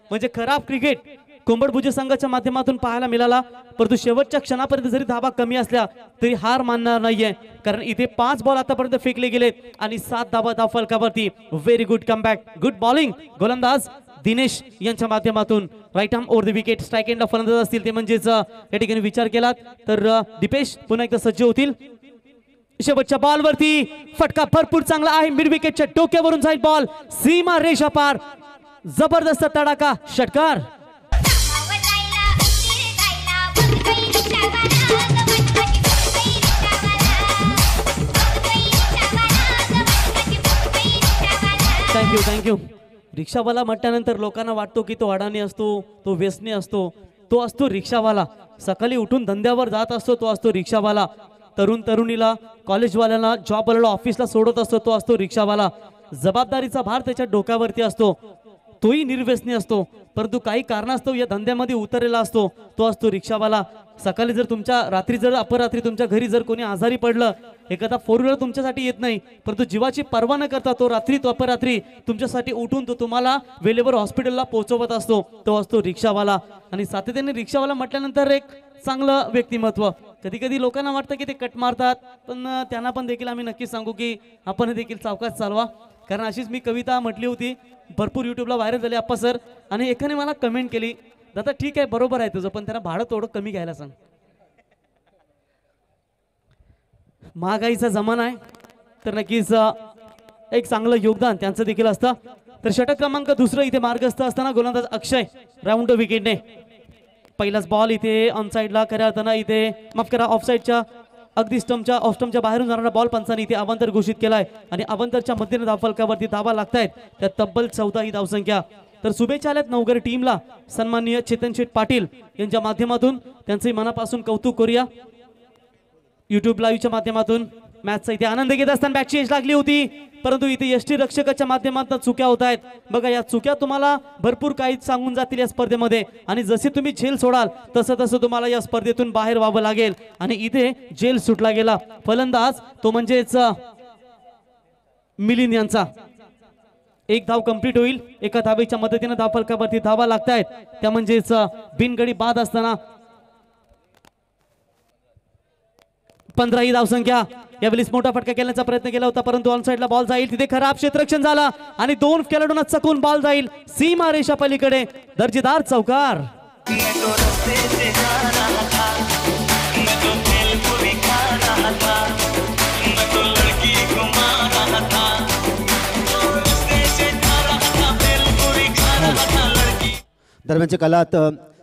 म्हणजे खराब क्रिकेट कोंबड भुजे संघाच्या माध्यमातून पाहायला मिळाला परंतु शेवटच्या क्षणापर्यंत जरी धावा कमी असल्या तरी हार मानणार नाहीये कारण इथे 5 बॉल आतापर्यंत फेकले गेलेत आणि 7 धावा धाव फलकावरती very good comeback good bowling गोलंदाज दिनेश यांच्या माध्यमातून right arm over the wicket strike एंडला फलंदाज असतील ते म्हणजेच या ठिकाणी विचार केला तर दीपेश पुन्हा एकदा सज्ज होतील शेवटच्या बॉलवरती फटका भरपूर चांगला आहे मिड विकेटच्या डोक्यावरून जाईल बॉल सीमा रेषा पार जबरदस्त तडाखा षटकार थँक्यू रिक्षावाला म्हटल्यानंतर लोकांना वाटतो की तो अडाणी असतो तो व्यसनी असतो तो असतो रिक्षावाला सकाळी उठून धंद्यावर जात असतो तो असतो रिक्षावाला तरुणीला कॉलेजवाल्यांना जॉबवाल्याला ऑफिसला सोडत असतो तो असतो रिक्षावाला जबाबदारीचा भार त्याच्या डोक्यावरती असतो तोही निर्व्यसनी असतो परंतु काही कारणास्तव या धंद्यामध्ये उतरलेला असतो तो असतो रिक्षावाला सकाळी जर तुमच्या रात्री जर अपरात्री तुमच्या घरी जर कोणी आजारी पडलं एखादा 4 व्हीलर तुमच्यासाठी येत नाही परंतु जीवाची पर्वा न करता तो रात्री तो अपरात्री तुमच्यासाठी उठून तो तुम्हाला वेळेवर हॉस्पिटलला पोहोचवत असतो तो असतो रिक्षावाला आणि सातत्याने रिक्षावाला म्हटल्यानंतर एक चांगलं व्यक्तिमत्व कधी कधी लोकांना वाटतं की ते कट मारतात पण त्यांना पण देखील आम्ही नक्कीच सांगू की आपण देखील सावकाश चालवा कारण अशीच मी कविता म्हटली होती भरपूर युट्यूबला व्हायरल झाली आप्पा सर आणि एकाने मला कमेंट केली दादा ठीक आहे बरोबर आहे तुझं पण त्यांना भाडं थोडं कमी घ्यायला सांग महागाईचा जमाना आहे तर नक्कीच एक चांगलं योगदान त्यांचं देखील असतं तर षटक क्रमांक 2 इथे मार्गस्थ असताना गोलंदाज अक्षय राऊंड विकेटने पहिलाच बॉल इथे ऑन साइडला खऱ्या अर्थानं इथे माफ करा ऑफ साइडच्या अगदी स्टंपच्या बाहेरून जाणारा बॉल पंचाने इथे अवांतर घोषित केलाय आणि अवांतरच्या मध्येने धावफलकावरती धावा लागतायत त्यात तब्बल 14 ही धावसंख्या तर शुभेच्छा आल्यात नवघर टीमला सन्माननीय चेतन शेठ पाटील यांच्या माध्यमातून त्यांचे मनापासून कौतुक करूया युट्यूब लाईव्हच्या माध्यमातून मॅचचा इथे आनंद घेत असताना बॅटची एज लागली होती परंतु इथे यष्टी रक्षकाच्या माध्यमातून चुक्या होत आहेत बघा या चुक्या तुम्हाला भरपूर काही सांगून जातील या स्पर्धेमध्ये आणि जसे तुम्ही झेल सोडाल तसं तुम्हाला या स्पर्धेतून बाहेर व्हावं लागेल आणि इथे जेल सुटला गेला फलंदाज तो म्हणजेच मिलिंद यांचा एक धाव कंप्लीट होईल एका धावेच्या मदतीने धाव फलकावरती धावा लागतायत त्या म्हणजेच बिनगडी बाद असताना 15 ही धावसंख्या यावेळेस मोठा फटका खेळण्याचा प्रयत्न केला होता परंतु ऑन साइडला बॉल जाईल तिथे खराब क्षेत्ररक्षण झाला आणि 2 खेळाडूंना चकून बॉल जाईल सीमा रेषा पलीकडे दर्जेदार चौकार दरम्यानच्या काळात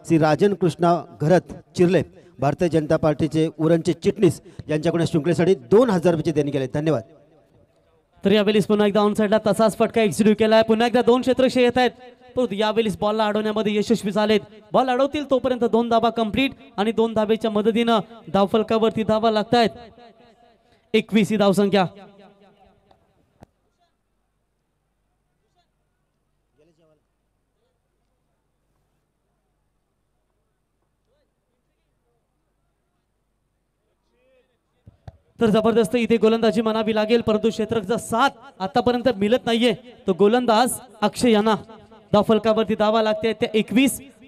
श्री राजन कृष्णा घरत चिरले भारतीय जनता पार्टीचे उरणचे चिटणीस यांच्याकडून शृंखलेसाठी 2000 रुपये देणे गेले धन्यवाद तर यावेळेस पुन्हा एकदा ऑन साइडला तसाच फटका एक्झिक्यूट केलाय पुन्हा एकदा 2 क्षेत्ररक्षक येत आहेत परंतु यावेळेस बॉलला अडवण्यामध्ये यशस्वी झालेत बॉल अडवतील तोपर्यंत 2 धावा कंप्लीट आणि 2 धावेच्या मदतीनं धावफलकावरती धावा लागतायत 21 ही धावसंख्या तर जबरदस्त इथे गोलंदाजी म्हणावी लागेल परंतु क्षेत्ररक्षकाचा साथ आतापर्यंत मिळत नाहीये तो गोलंदाज अक्षय यांना धावफलकावरती धावा लागते त्या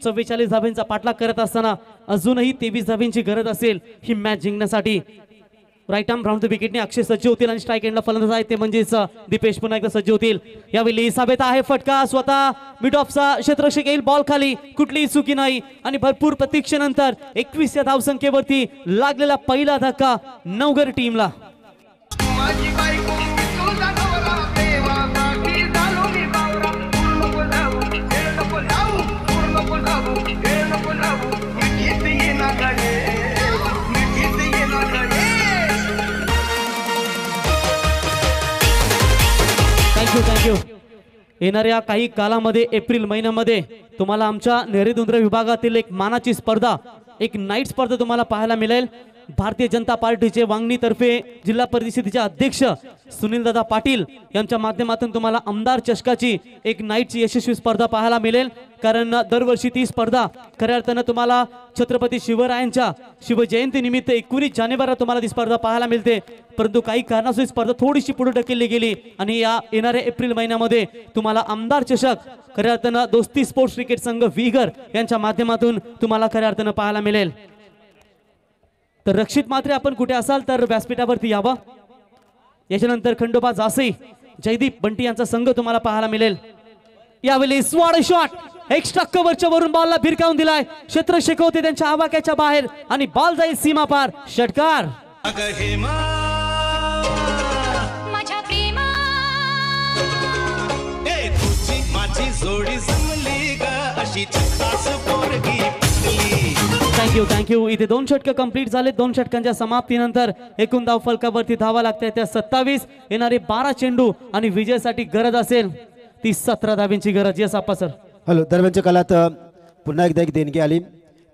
21-44 धाव्यांचा पाठलाग करत असताना अजूनही 23 धाव्यांची गरज असेल ही मॅच जिंकण्यासाठी राईट आर्म राऊंड द विकेटने अक्षय सज्ज होतील आणि स्ट्राईक एंडला फलंदाज आहे ते म्हणजेच दीपेश पुन्हा एकदा सज्ज होतील यावेळी साबेत आहे फटका स्वतः मिड ऑफचा क्षेत्ररक्षक येईल बॉल खाली कुठलीही चुकी नाही आणि भरपूर प्रतीक्षेनंतर 21 या धावसंख्येवरती लागलेला पहिला धक्का नवघर टीमला थँक्यू येणाऱ्या काही कालामध्ये एप्रिल महिन्यामध्ये तुम्हाला आमच्या नेरेदुंद्र विभागातील एक मानाची स्पर्धा एक नाईट स्पर्धा तुम्हाला पाहायला मिळेल भारतीय जनता पार्टीचे वांगणी तर्फे जिल्हा परिषदेचे अध्यक्ष सुनील दादा पाटील यांच्या माध्यमातून तुम्हाला आमदार चषकाची एक नाईटची यशस्वी स्पर्धा पाहायला मिळेल। कारण दरवर्षी ती स्पर्धा खऱ्या अर्थानं तुम्हाला छत्रपती शिवरायांच्या शिवजयंती निमित्त 19 जानेवारीला तुम्हाला ती स्पर्धा पाहायला मिळते, परंतु काही कारणास्तव ही स्पर्धा थोडीशी पुढे ढकलली गेली आणि या येणाऱ्या एप्रिल महिन्यामध्ये तुम्हाला आमदार चषक खऱ्या अर्थानं दोस्ती स्पोर्ट्स क्रिकेट संघ विगर यांच्या माध्यमातून तुम्हाला खऱ्या अर्थानं पाहायला मिळेल। तर रक्षित मात्रे आपण कुठे असाल तर व्यासपीठावरती यावं। याच्यानंतर खंडोबा जासई जयदीप बंटी यांचा संघ तुम्हाला पाहायला मिळेल। यावेळी स्वाड शॉट एक्स्ट्रा कव्हरच्या वरून बॉलला भिरकावून दिलाय, क्षेत्ररक्षक होते त्यांच्या आवाक्याच्या बाहेर आणि बॉल जाईल सीमा पार, षटकार। माझ्या प्रेमा माझी जोडी जमली ग अशी छत्तास पोरगी पटली। थँक्यू। इथे 2 षटक कंप्लीट झाले। 2 षटकांच्या समाप्तीनंतर एकूण धाव फलकावरती धावा लागतात त्या 27, येणारे 12 चेंडू आणि विजयासाठी गरज असेल ती 17 धाब्यांची गरज। यस आप्पा सर। हॅलो, दरम्यानच्या काळात पुन्हा एकदा एक देणगी आली।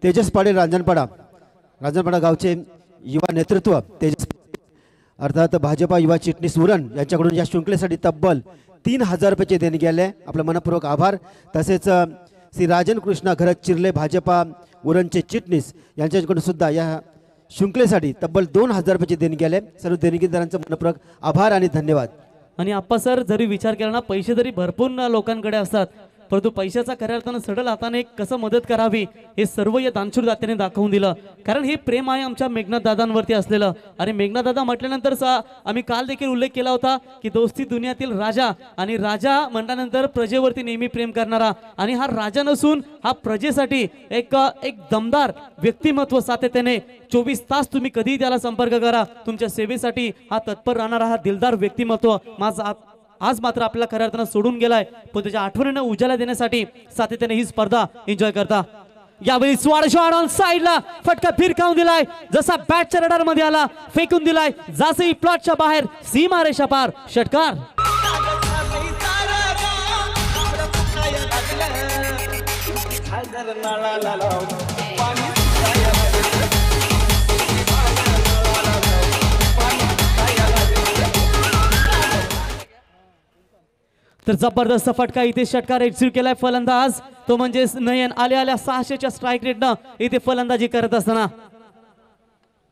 तेजस पाटील रांजणपाडा गावचे युवा नेतृत्व तेजस अर्थात भाजपा युवा चिटणीस उरण यांच्याकडून या शृंखलेसाठी तब्बल 3000 रुपयाची देणगी आले, आपलं मनपूर्वक आभार। तसेच श्री राजन कृष्णा घरत चिरले भाजपा उरणचे चिटणीस यांच्याकडून सुद्धा या शृंखलेसाठी तब्बल 2000 रुपयाची देणगी आले। सर्व देणगीदारांचं मनपूर्वक आभार आणि धन्यवाद। आणि आप्पा सर जरी विचार केला ना, पैसे जरी भरपूर लोकांकडे असतात, परंतु पैशाचा खऱ्या अर्थानं सडल हाताने कसं मदत करावी हे सर्व या दानशूर दात्याने दाखवून दिलं। कारण हे प्रेम आहे आमच्या मेघनाथ दादांवरती असलेलं। आणि मेघनाथ दादा म्हटल्यानंतर आम्ही काल देखील उल्लेख केला होता की दोस्ती दुनियातील राजा, आणि राजा म्हटल्यानंतर प्रजेवरती नेहमी प्रेम करणारा, आणि हा राजा नसून हा प्रजेसाठी एक दमदार व्यक्तिमत्व सातत्याने 24 तास तुम्ही कधीही त्याला संपर्क करा, तुमच्या सेवेसाठी हा तत्पर राहणारा हा दिलदार व्यक्तिमत्व माझा आज मात्र आपल्याला खऱ्या अर्थानं सोडून गेलाय, पण त्याच्या आठवणींना उजाला देण्यासाठी सातत्याने ही स्पर्धा एन्जॉय करता। यावेळी स्वाड शॉट ऑन साइडला फटका फिरकावून दिलाय, जसा बॅटच्या रडार मध्ये आला फेकून दिलाय, जासई प्लॉटच्या बाहेर सीमा रेषा पार, षटकार। तर जबरदस्त फटका इथे षटकार एक्झिक्यूट केलाय फलंदाज, तो म्हणजे नयन आल्या 600च्या स्ट्राईक रेटनं इथे फलंदाजी करत असताना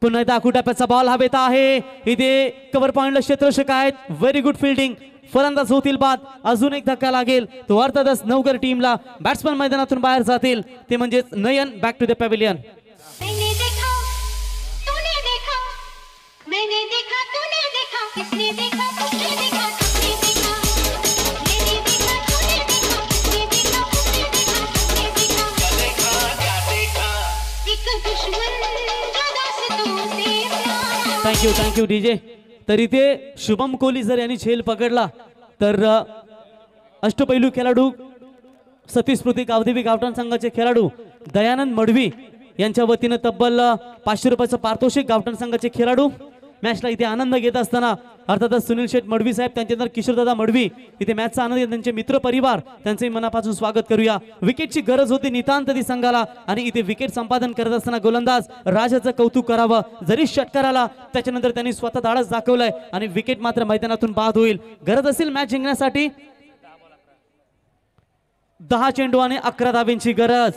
पुन्हा एकदा आकुटाप्याचा बॉल हवेत आहे। इथे कव्हर पॉइंटला क्षेत्ररक्षक आहेत, व्हेरी गुड फिल्डिंग, फलंदाज होतील बाद, अजून एक धक्का लागेल तो अर्थातच नवकर टीमला बॅट्समन मैदानातून बाहेर जातील, ते म्हणजे नयन बॅक टू द पॅव्हिलियन। मैंने देखा तूने देखा मैंने देखा तूने देखा किसने देखा तुमने देखा किसने देखा मैंने देखा तूने देखा किसने देखा तुमने देखा किसने देखा क्या देखा एक दुश्मन ज्यादा से तुमसे प्यार। Thank you DJ. तर इथे शुभम कोहली जर यांनी झेल पकडला तर अष्टपैलू खेळाडू सतीश स्मृती गावदेवी गावठाण संघाचे खेळाडू दयानंद मडवी यांच्या वतीनं तब्बल 500 रुपयाचं पारितोषिक गावठाण संघाचे खेळाडू मॅचला इथे आनंद घेत असताना अर्थातच सुनील शेठ मडवी साहेब, त्यांच्यानंतर किशोरदादा मडवी इथे मॅचचा आनंद घेत, त्यांचे मित्र परिवार त्यांचे मनापासून स्वागत करूया। विकेटची गरज होती नितांत ती संघाला, आणि इथे विकेट संपादन करत असताना गोलंदाज राजाचं कौतुक करावं, जरी षटकार आला त्याच्यानंतर त्यांनी स्वतः धाडस दाखवलंय आणि विकेट मात्र मैदानातून बाद होईल। गरज असेल मॅच जिंकण्यासाठी 10 चेंडू आणि 11 धाब्यांची गरज,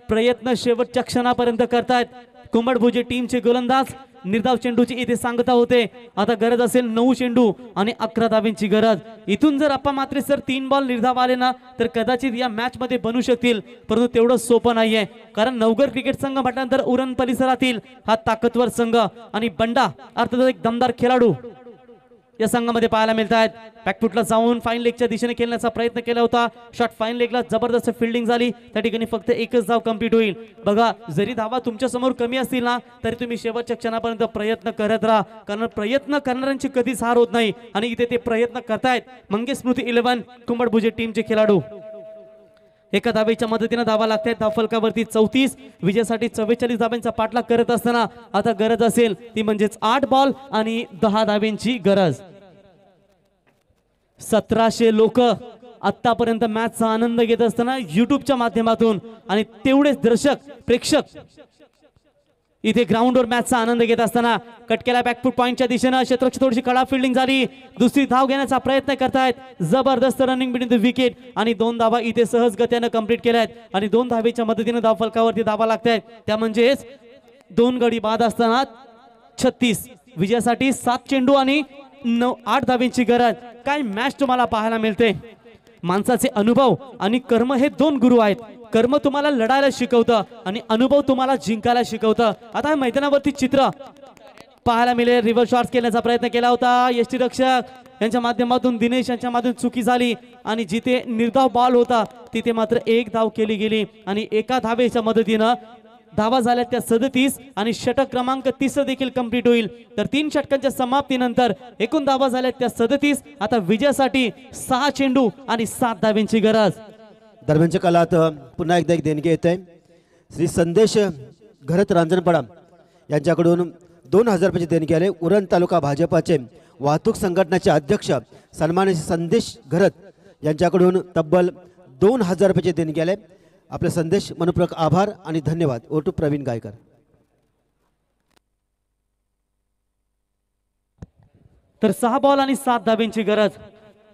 प्रयत्न शेवटच्या क्षणापर्यंत करतायत कुंभडभुजे टीमचे गोलंदाज। निर्धाव चेंडूची इथे सांगता होते, आता गरज असेल 9 चेंडू आणि 11 धाब्यांची गरज। इथून जर अप्पा मात्रे सर 3 बॉल निर्धाव आले ना तर कदाचित या मॅच मध्ये बनू शकतील, परंतु तेवढं सोपं नाहीये, कारण नवगर क्रिकेट संघ म्हटल्यानंतर उरण परिसरातील हा ताकदवर संघ आणि बंडा अर्थात एक दमदार खेळाडू या संघामध्ये पाहायला मिळत आहेत। बॅकफुटला जाऊन फाईन लेगच्या दिशेने खेळण्याचा प्रयत्न केला होता, शॉट फाईन लेगला जबरदस्त फिल्डिंग झाली, त्या ठिकाणी फक्त एकच धाव कंप्लीट होईल। बघा जरी धावा तुमच्या समोर कमी असतील ना तरी तुम्ही शेवटच्या क्षणापर्यंत प्रयत्न करत राहा, कारण प्रयत्न करणाऱ्यांची कधीच हार होत नाही, आणि इथे ते प्रयत्न करतायत मंगेश स्मृती 11 कुंभडभुजे टीमचे खेळाडू। एका धावेच्या मदतीने धावा लागतात, धावफलकावरती 34, विजयासाठी 44 धाब्यांचा पाठलाग करत असताना आता गरज असेल ती म्हणजेच 8 बॉल आणि 10 धाब्यांची गरज। 1700 लोक आतापर्यंत मॅचचा आनंद घेत असताना युट्यूबच्या माध्यमातून, आणि तेवढेच दर्शक प्रेक्षक इथे ग्राउंडवर मॅचचा आनंद घेत असताना कट केला बॅकफूट पॉईंटच्या दिशेनं क्षेत्ररक्षक थोडीशी कडा फिल्डिंग झाली दुसरी धाव घेण्याचा प्रयत्न करतायत जबरदस्त रनिंग बिटवीन द विकेट आणि 2 धावा इथे सहज गत्यानं कंप्लीट केल्यात आणि 2 धावेच्या मदतीने धाव फलकावरती धावा लागतायत त्या म्हणजेच 2 गडी बाद असताना 36 विजयासाठी 7 चेंडू आणि 8 धावेंची गरज काय मॅच तुम्हाला पाहायला मिळते माणसाचे अनुभव आणि कर्म हे 2 गुरु आहेत कर्म तुम्हाला लढायला शिकवतं आणि अनुभव तुम्हाला जिंकायला शिकवतं आता मैदानावरती चित्र पाहायला मिळेल रिव्हर्स शॉट्स केल्याचा प्रयत्न केला होता यष्टी रक्षक यांच्या माध्यमातून दिनेश यांच्या माध्यमातून चुकी झाली आणि जिथे निर्धाव बॉल होता तिथे मात्र 1 धाव केली गेली आणि एका धावेच्या मदतीनं धावा झाल्या त्या 37 आणि षटक क्रमांक 30 देखील कंप्लीट होईल तर 3 षटकांच्या समाप्तीनंतर एकूण धावा झाल्या त्या 37 आता विजयासाठी 6 चेंडू आणि 7 धावेंची गरज दरम्यानच्या काळात पुन्हा एकदा एक देणगी येत आहे श्री संदेश घरत रांजणपाडा यांच्याकडून 2000 रुपयाची देणगी आले उरण तालुका भाजपाचे वाहतूक संघटनेचे अध्यक्ष सन्माननीय संदेश घरत यांच्याकडून तब्बल 2000 रुपयाची देणगी आले आपले संदेश मनपूर्वक आभार आणि धन्यवाद ओटू प्रवीण गायकर तर 6 बॉल आणि 7 धावेंची गरज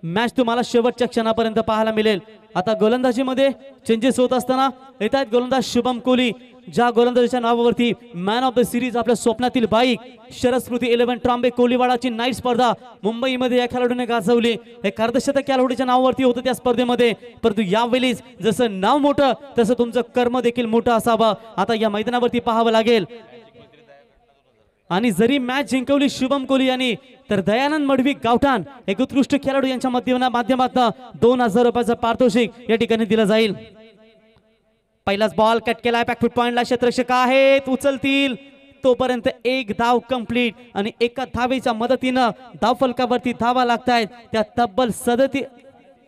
मॅच तुम्हाला शेवटच्या क्षणापर्यंत पाहायला मिळेल आता गोलंदाजीमध्ये चेंजेस होत असताना येत आहेत गोलंदाज शुभम कोहली ज्या गोलंदाजीच्या नावावरती मॅन ऑफ द सिरीज आपल्या स्वप्नातील बाईक शरद स्मृती 11 ट्रॉम्बे कोहलीवाडाची नाईट स्पर्धा मुंबईमध्ये या खेळाडूने गाजवली हे अर्धशतक खेळाडूच्या नावावरती होतं त्या स्पर्धेमध्ये परंतु यावेळीच जसं नाव मोठं तसं तुमचं कर्म देखील मोठं असावं आता या मैदानावरती पाहावं लागेल आणि जरी मॅच जिंकवली शुभम कोहली यांनी तर दयानंद मडवी गावठाण एक उत्कृष्ट खेळाडू यांच्या माध्यमातून 2000 रुपयाचं पारितोषिक या ठिकाणी दिलं जाईल पहिलाच बॉल कट केलाय बॅकफूट पॉइंटला क्षेत्ररक्षक आहेत उचलतील तोपर्यंत 1 धाव कंप्लीट आणि एका धावेच्या मदतीनं धाव फलकावरती धावा लागतायत त्या तब्बल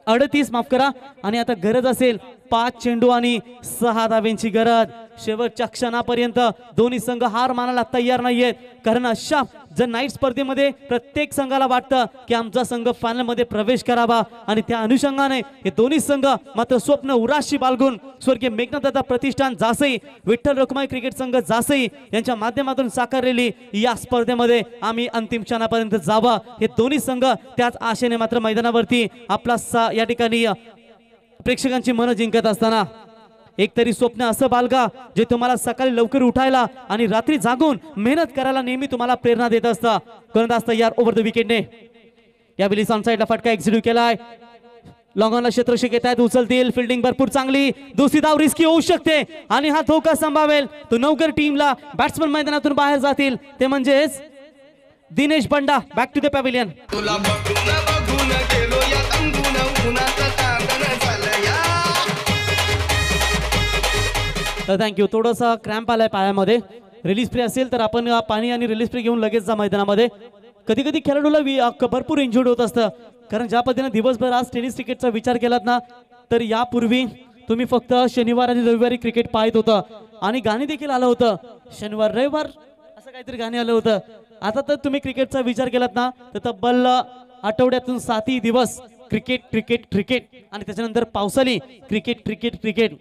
38 माफ करा आणि आता गरज असेल 5 चेंडू आणि 6 धावेंची गरज शेवटच्या क्षणापर्यंत दोन्ही संघ हार मानायला तयार नाहीयेत कारण अशा जर नाईट स्पर्धेमध्ये प्रत्येक संघाला वाटतं की आमचा संघ फायनल मध्ये प्रवेश करावा आणि त्या अनुषंगाने हे दोन्ही संघ मात्र स्वप्न उराशी बाळगून स्वर्गीय मेघनाथदादा प्रतिष्ठान जासई विठ्ठल रखुमाई क्रिकेट संघ जासई यांच्या माध्यमातून साकारलेली या स्पर्धेमध्ये आम्ही अंतिम क्षणापर्यंत जावं हे दोन्ही संघ त्याच आशेने मात्र मैदानावरती आपला या ठिकाणी प्रेक्षकांची मन जिंकत असताना एक तरी स्वप्न असं बाळगा जे तुम्हाला सकाळी लवकर उठायला आणि रात्री जागून मेहनत करायला नेहमी तुम्हाला प्रेरणा देत असतं करत यार ओव्हर द विकेटने यावेळी ऑन साइडला फटका एक्झिक्यूट केलाय लॉंग ऑनला क्षेत्ररक्षक येत आहेत उचलतील फिल्डिंग भरपूर चांगली दुसरी धाव रिस्की होऊ शकते आणि हा धोका संभावेल तो नवकर टीमला बॅट्समन मैदानातून बाहेर जातील ते म्हणजेच दिनेश बंडा बॅक टू द पॅव्हिलियन तुला बघून बघून गेलो या तंगून उन्हाचं चांदणं झालं या तर थँक्यू थोडंसं क्रॅम्प आलाय पायामध्ये रिलीज फ्री असेल तर आपण पाणी आणि रिलीज फ्री घेऊन लगेच जा मैदानामध्ये कधी कधी खेळाडूला भरपूर इंजुर्ड होत असतं कारण ज्या पद्धतीने दिवसभर आज टेनिस क्रिकेटचा विचार केलात ना तर यापूर्वी तुम्ही फक्त शनिवार आणि रविवारी क्रिकेट पाहत होतं आणि गाणी देखील आलं होतं शनिवार रविवार असं काहीतरी गाणी आलं होतं आता तर तुम्ही क्रिकेटचा विचार केलात ना तर तब्बल आठवड्यातून 7 दिवस क्रिकेट क्रिकेट क्रिकेट आणि त्याच्यानंतर पावसाळी क्रिकेट क्रिकेट क्रिकेट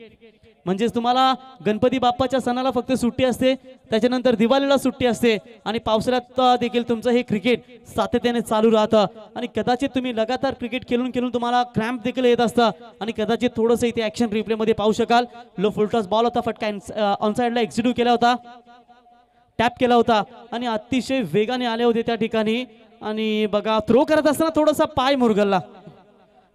म्हणजेच तुम्हाला गणपती बाप्पाच्या सणाला फक्त सुट्टी असते त्याच्यानंतर दिवाळीला सुट्टी असते आणि पावसाळ्यात देखील तुमचं हे क्रिकेट सातत्याने चालू राहतं आणि कदाचित तुम्ही लगातार क्रिकेट खेळून खेळून तुम्हाला क्रॅम्प देखील येत असतं आणि कदाचित थोडंसं इथे ऍक्शन रिप्ले मध्ये पाहू शकाल लो फुलटॉस बॉल होता फटका ऑन साइडला एक्झिक्यूट केला होता टॅप केला होता आणि अतिशय वेगाने आले होते त्या ठिकाणी आणि बघा थ्रो करत असताना थोडासा पाय मुरगळला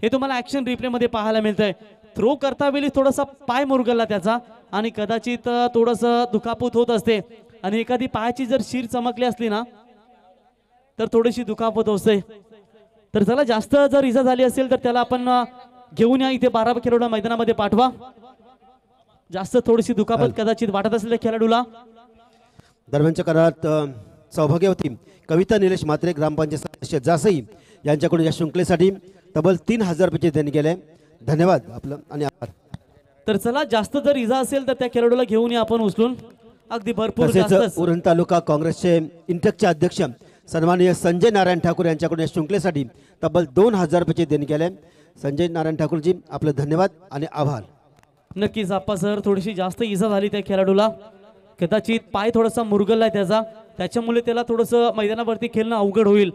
हे तुम्हाला ऍक्शन रिप्ले मध्ये पाहायला मिळतंय थ्रो करता वेळी थोडासा पाय मुरगळला त्याचा आणि कदाचित थोडंसं दुखापत होत असते आणि एखादी पायाची जर शीर चमकली असली ना तर थोडीशी दुखापत असते तर त्याला जास्त जर इजा झाली असेल तर त्याला आपण घेऊन या इथे 12 खेळाडू मैदानामध्ये पाठवा जास्त थोडीशी दुखापत कदाचित वाटत असेल त्या खेळाडूला दरम्यानच्या काळात सौभाग्यवती कविता निलेश मात्रे ग्रामपंचायत सदस्य जासई यांच्याकडून या शृंखलेसाठी तब्बल 3000 रुपये देणे गेले धन्यवाद आपलं आणि आभार तर चला जास्त जर इजा असेल तर त्या खेळाडूला घेऊन या आपण उचलून अगदी भरपूर तसेच उरण तालुका काँग्रेसचे इंटकचे अध्यक्ष सन्माननीय संजय नारायण ठाकूर यांच्याकडून या शृंखलेसाठी तब्बल 2000 रुपये देणे गेले संजय नारायण ठाकूरजी आपलं धन्यवाद आणि आभार नक्कीच आप्पा सर थोडीशी जास्त इजा झाली त्या खेळाडूला कदाचित पाय थोडासा मुरगळला आहे त्याचा, त्याच्यामुळे त्याला थोडंसं मैदानावरती खेळणं अवघड होईल.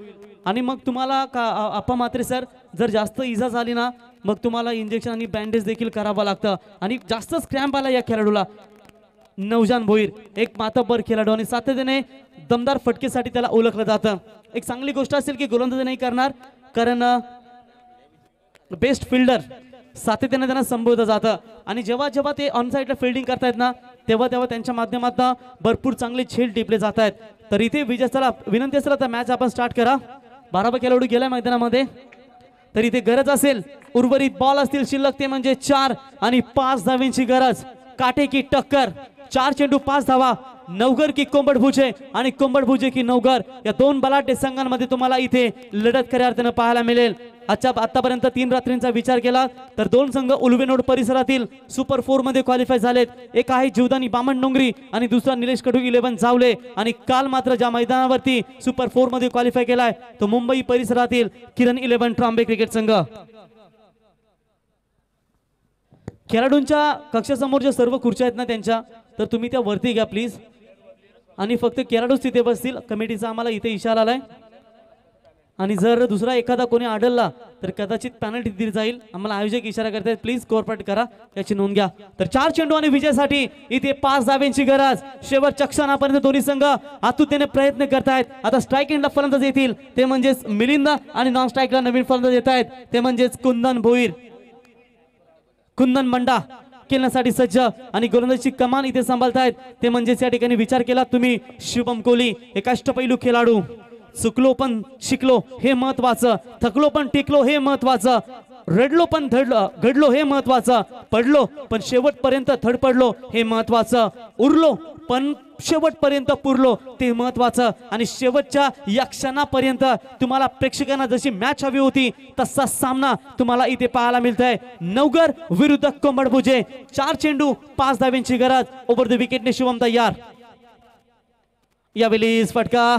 आणि मग तुम्हाला आप्पा म्हात्रे सर जर जास्त इजा झाली ना मग तुम्हाला इंजेक्शन आणि बँडेज देखील करावं लागतं. आणि जास्तच क्रॅम्प आला या खेळाडूला. नवजान भोईर एक मातब्बर खेळाडू आणि सातत्याने दमदार फटकेसाठी त्याला ओळखलं जातं. एक चांगली गोष्ट असेल की गोलंदाजी नाही करणार, कारण बेस्ट फिल्डर सातत्याने त्यांना संबोधलं जातं. आणि जेव्हा जेव्हा ते ऑन साईडला फिल्डिंग करतायत ना तेव्हा तेव्हा त्यांच्या माध्यमातून भरपूर चांगले झेल टिपले जात आहेत. तर इथे विजयाला विनंती असेल तर मॅच आपण स्टार्ट करा. 12 खेळाडू गेलाय मैदानामध्ये. तर इथे गरज असेल, उर्वरित बॉल असतील शिल्लक ते म्हणजे 4 आणि 5 धावांची गरज. काटे की टक्कर, 4 चेंडू 5 धावा. नवघर की कोंबड भुजे आणि कोंबड भुजे की नवघर या दोन बलाढ्य संघांमध्ये तुम्हाला इथे लढत खऱ्या अर्थानं पाहायला मिळेल. आतापर्यंत 3 रात्रींचा विचार केला तर 2 संघ उलवेनोड परिसरातील सुपर 4 मध्ये क्वालिफाय झालेत. एक आहे जीवदानी बामण डोंगरी आणि दुसरा निलेश कडू 11 जावले. आणि काल मात्र ज्या मैदानावरती सुपर 4 मध्ये क्वालिफाय केलाय तो मुंबई परिसरातील किरण 11 ट्रॉम्बे क्रिकेट संघ. खेळाडूंच्या कक्षासमोर ज्या सर्व खुर्च्या आहेत ना त्यांच्या, तर तुम्ही त्या वरती घ्या प्लीज. आणि फक्त खेळाडूच तिथे बसतील. कमिटीचा आम्हाला इथे इशारा आलाय. आणि जर दुसरा एखादा कोणी आढळला तर कदाचित पेनल्टी दिली जाईल. आम्हाला आयोजक इशारा करतायत, प्लीज कोऑपरेट करा, याची नोंद घ्या. तर 4 चेंडू आणि विजयासाठी इथे 5 धावांची गरज. शेवटच्या क्षणापर्यंत दोन्ही संघ आतुरतेने प्रयत्न करतायत. आता स्ट्राईक एंडला फलंदाज येतील ते म्हणजेच मिलिंद आणि नॉन स्ट्राईकला नवीन फलंदाज येत आहेत ते म्हणजेच कुंदन भोईर. कुंदन मंडा खेळण्यासाठी सज्ज आणि गोलंदाजीची कमान इथे सांभाळतायत ते म्हणजेच या ठिकाणी विचार केला तुम्ही शुभम कोहली. एक अष्टपैलू खेळाडू. चुकलो पण शिकलो हे महत्वाचं, थकलो पण टिकलो हे महत्वाचं, रडलो पण घडलो हे महत्वाचं, पडलो पण शेवटपर्यंत धडपडलो हे महत्वाचं, उरलो पण शेवटपर्यंत पुरलो ते महत्वाचं. आणि शेवटच्या या क्षणापर्यंत तुम्हाला प्रेक्षकांना जशी मॅच हवी होती तसा सामना तुम्हाला इथे पाहायला मिळतोय. नवघर विरुद्ध कोंबड भुजे. 4 चेंडू 5 धावांची गरज. ओव्हर द विकेटने शिवम तयार. यावेळी फटका,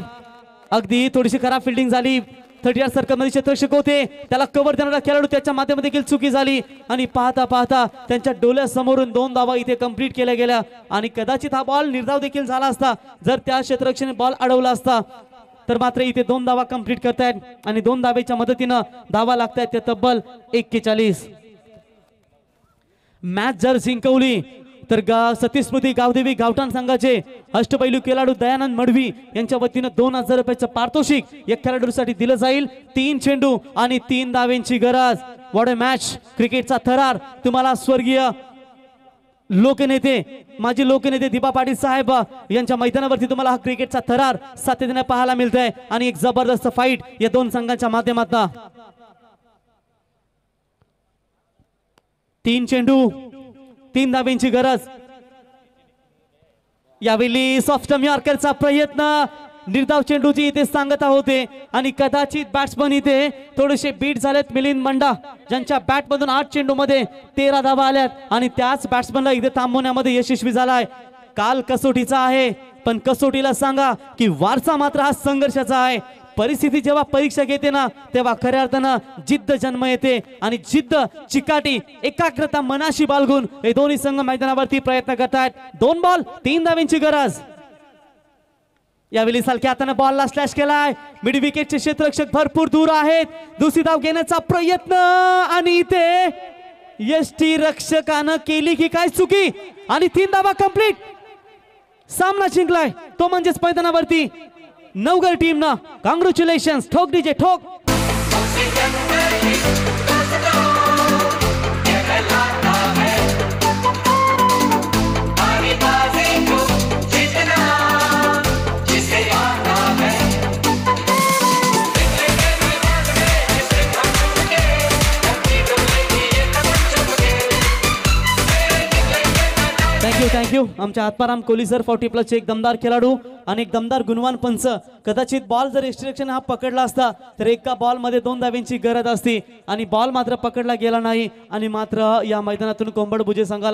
अगदी थोडीशी खराब फिल्डिंग झाली. 30 सर्कलमध्ये क्षेत्ररक्षक होते, त्याला कव्हर देणारा खेळाडू त्याच्या माध्यमातून देखील चुकी झाली. आणि पाहता पाहता त्यांच्या डोळ्यासमोरून 2 धावा इथे कंप्लीट केल्या गेल्या. आणि कदाचित हा बॉल निर्धाव देखील झाला असता जर त्या क्षेत्ररक्षकाने बॉल अडवला असता. तर मात्र इथे 2 धावा कंप्लीट करतायत आणि 2 धावेच्या मदतीनं धावा लागतायत ते तब्बल 41. मॅच जर जिंकवली तर सतीश स्मृती गावदेवी गावठाण संघाचे अष्टपैलू खेळाडू दयानंद मडवी यांच्या वतीनं 2000 रुपयाचं पारितोषिक या खेळाडूसाठी दिलं जाईल. 3 चेंडू आणि 3 धावांची गरज. What a match. क्रिकेटचा थरार तुम्हाला स्वर्गीय लोकनेते माजी लोकनेते दिबा पाटील साहेब यांच्या मैदानावरती तुम्हाला हा क्रिकेटचा थरार सातत्याने पाहायला मिळतोय. आणि एक जबरदस्त फाईट या 2 संघांच्या माध्यमातून. 3 चेंडू 3 धावांची गरज. यावेळी सॉफ्ट यॉर्करचा प्रयत्न. निर्धाव चेंडूची इथे सांगता होते आणि कदाचित बॅट्समन इथे थोडेसे बीट झालेत. मिलिंद मंडा ज्यांच्या बॅट मधून 8 चेंडू मध्ये 13 धावा आल्यात आणि त्याच बॅट्समनला इथे थांबवण्यामध्ये यशस्वी झालाय. काल कसोटीचा आहे पण कसोटीला सांगा की वारसा मात्र हा संघर्षाचा आहे. परिस्थिती जेव्हा परीक्षा घेते ना तेव्हा खऱ्या अर्थानं जिद्द जन्म येते आणि जिद्द, चिकाटी, एकाग्रता मनाशी बाळगून हे दोन्ही संघ मैदानावरती प्रयत्न करतायत. 2 बॉल 3 धावांची गरज. यावेळी सलक्या हाताने बॉलला स्लॅश केलाय. मिड विकेटचे क्षेत्ररक्षक भरपूर दूर आहेत. दुसरी धाव घेण्याचा प्रयत्न आणि इथे यष्टी रक्षकानं केली की काय चुकी आणि 3 धावा कंप्लीट. सामना जिंकलाय तो म्हणजेच मैदानावरती नवघर टीम ना. कॉंग्रॅच्युलेशन्स. ठोक डीजे ठोक. थँक्यू. आमच्या आत्माराम कोहली सर 40+ एक दमदार खेळाडू आणि एक दमदार गुणवान पंच. कदाचित बॉल जर रिस्ट्रिक्शन हा पकडला असता तर एका बॉल मध्ये 2 धावांची गरज असती आणि बॉल मात्र पकडला गेला नाही. आणि मात्र या मैदानातून कोंबड भुजे संघाला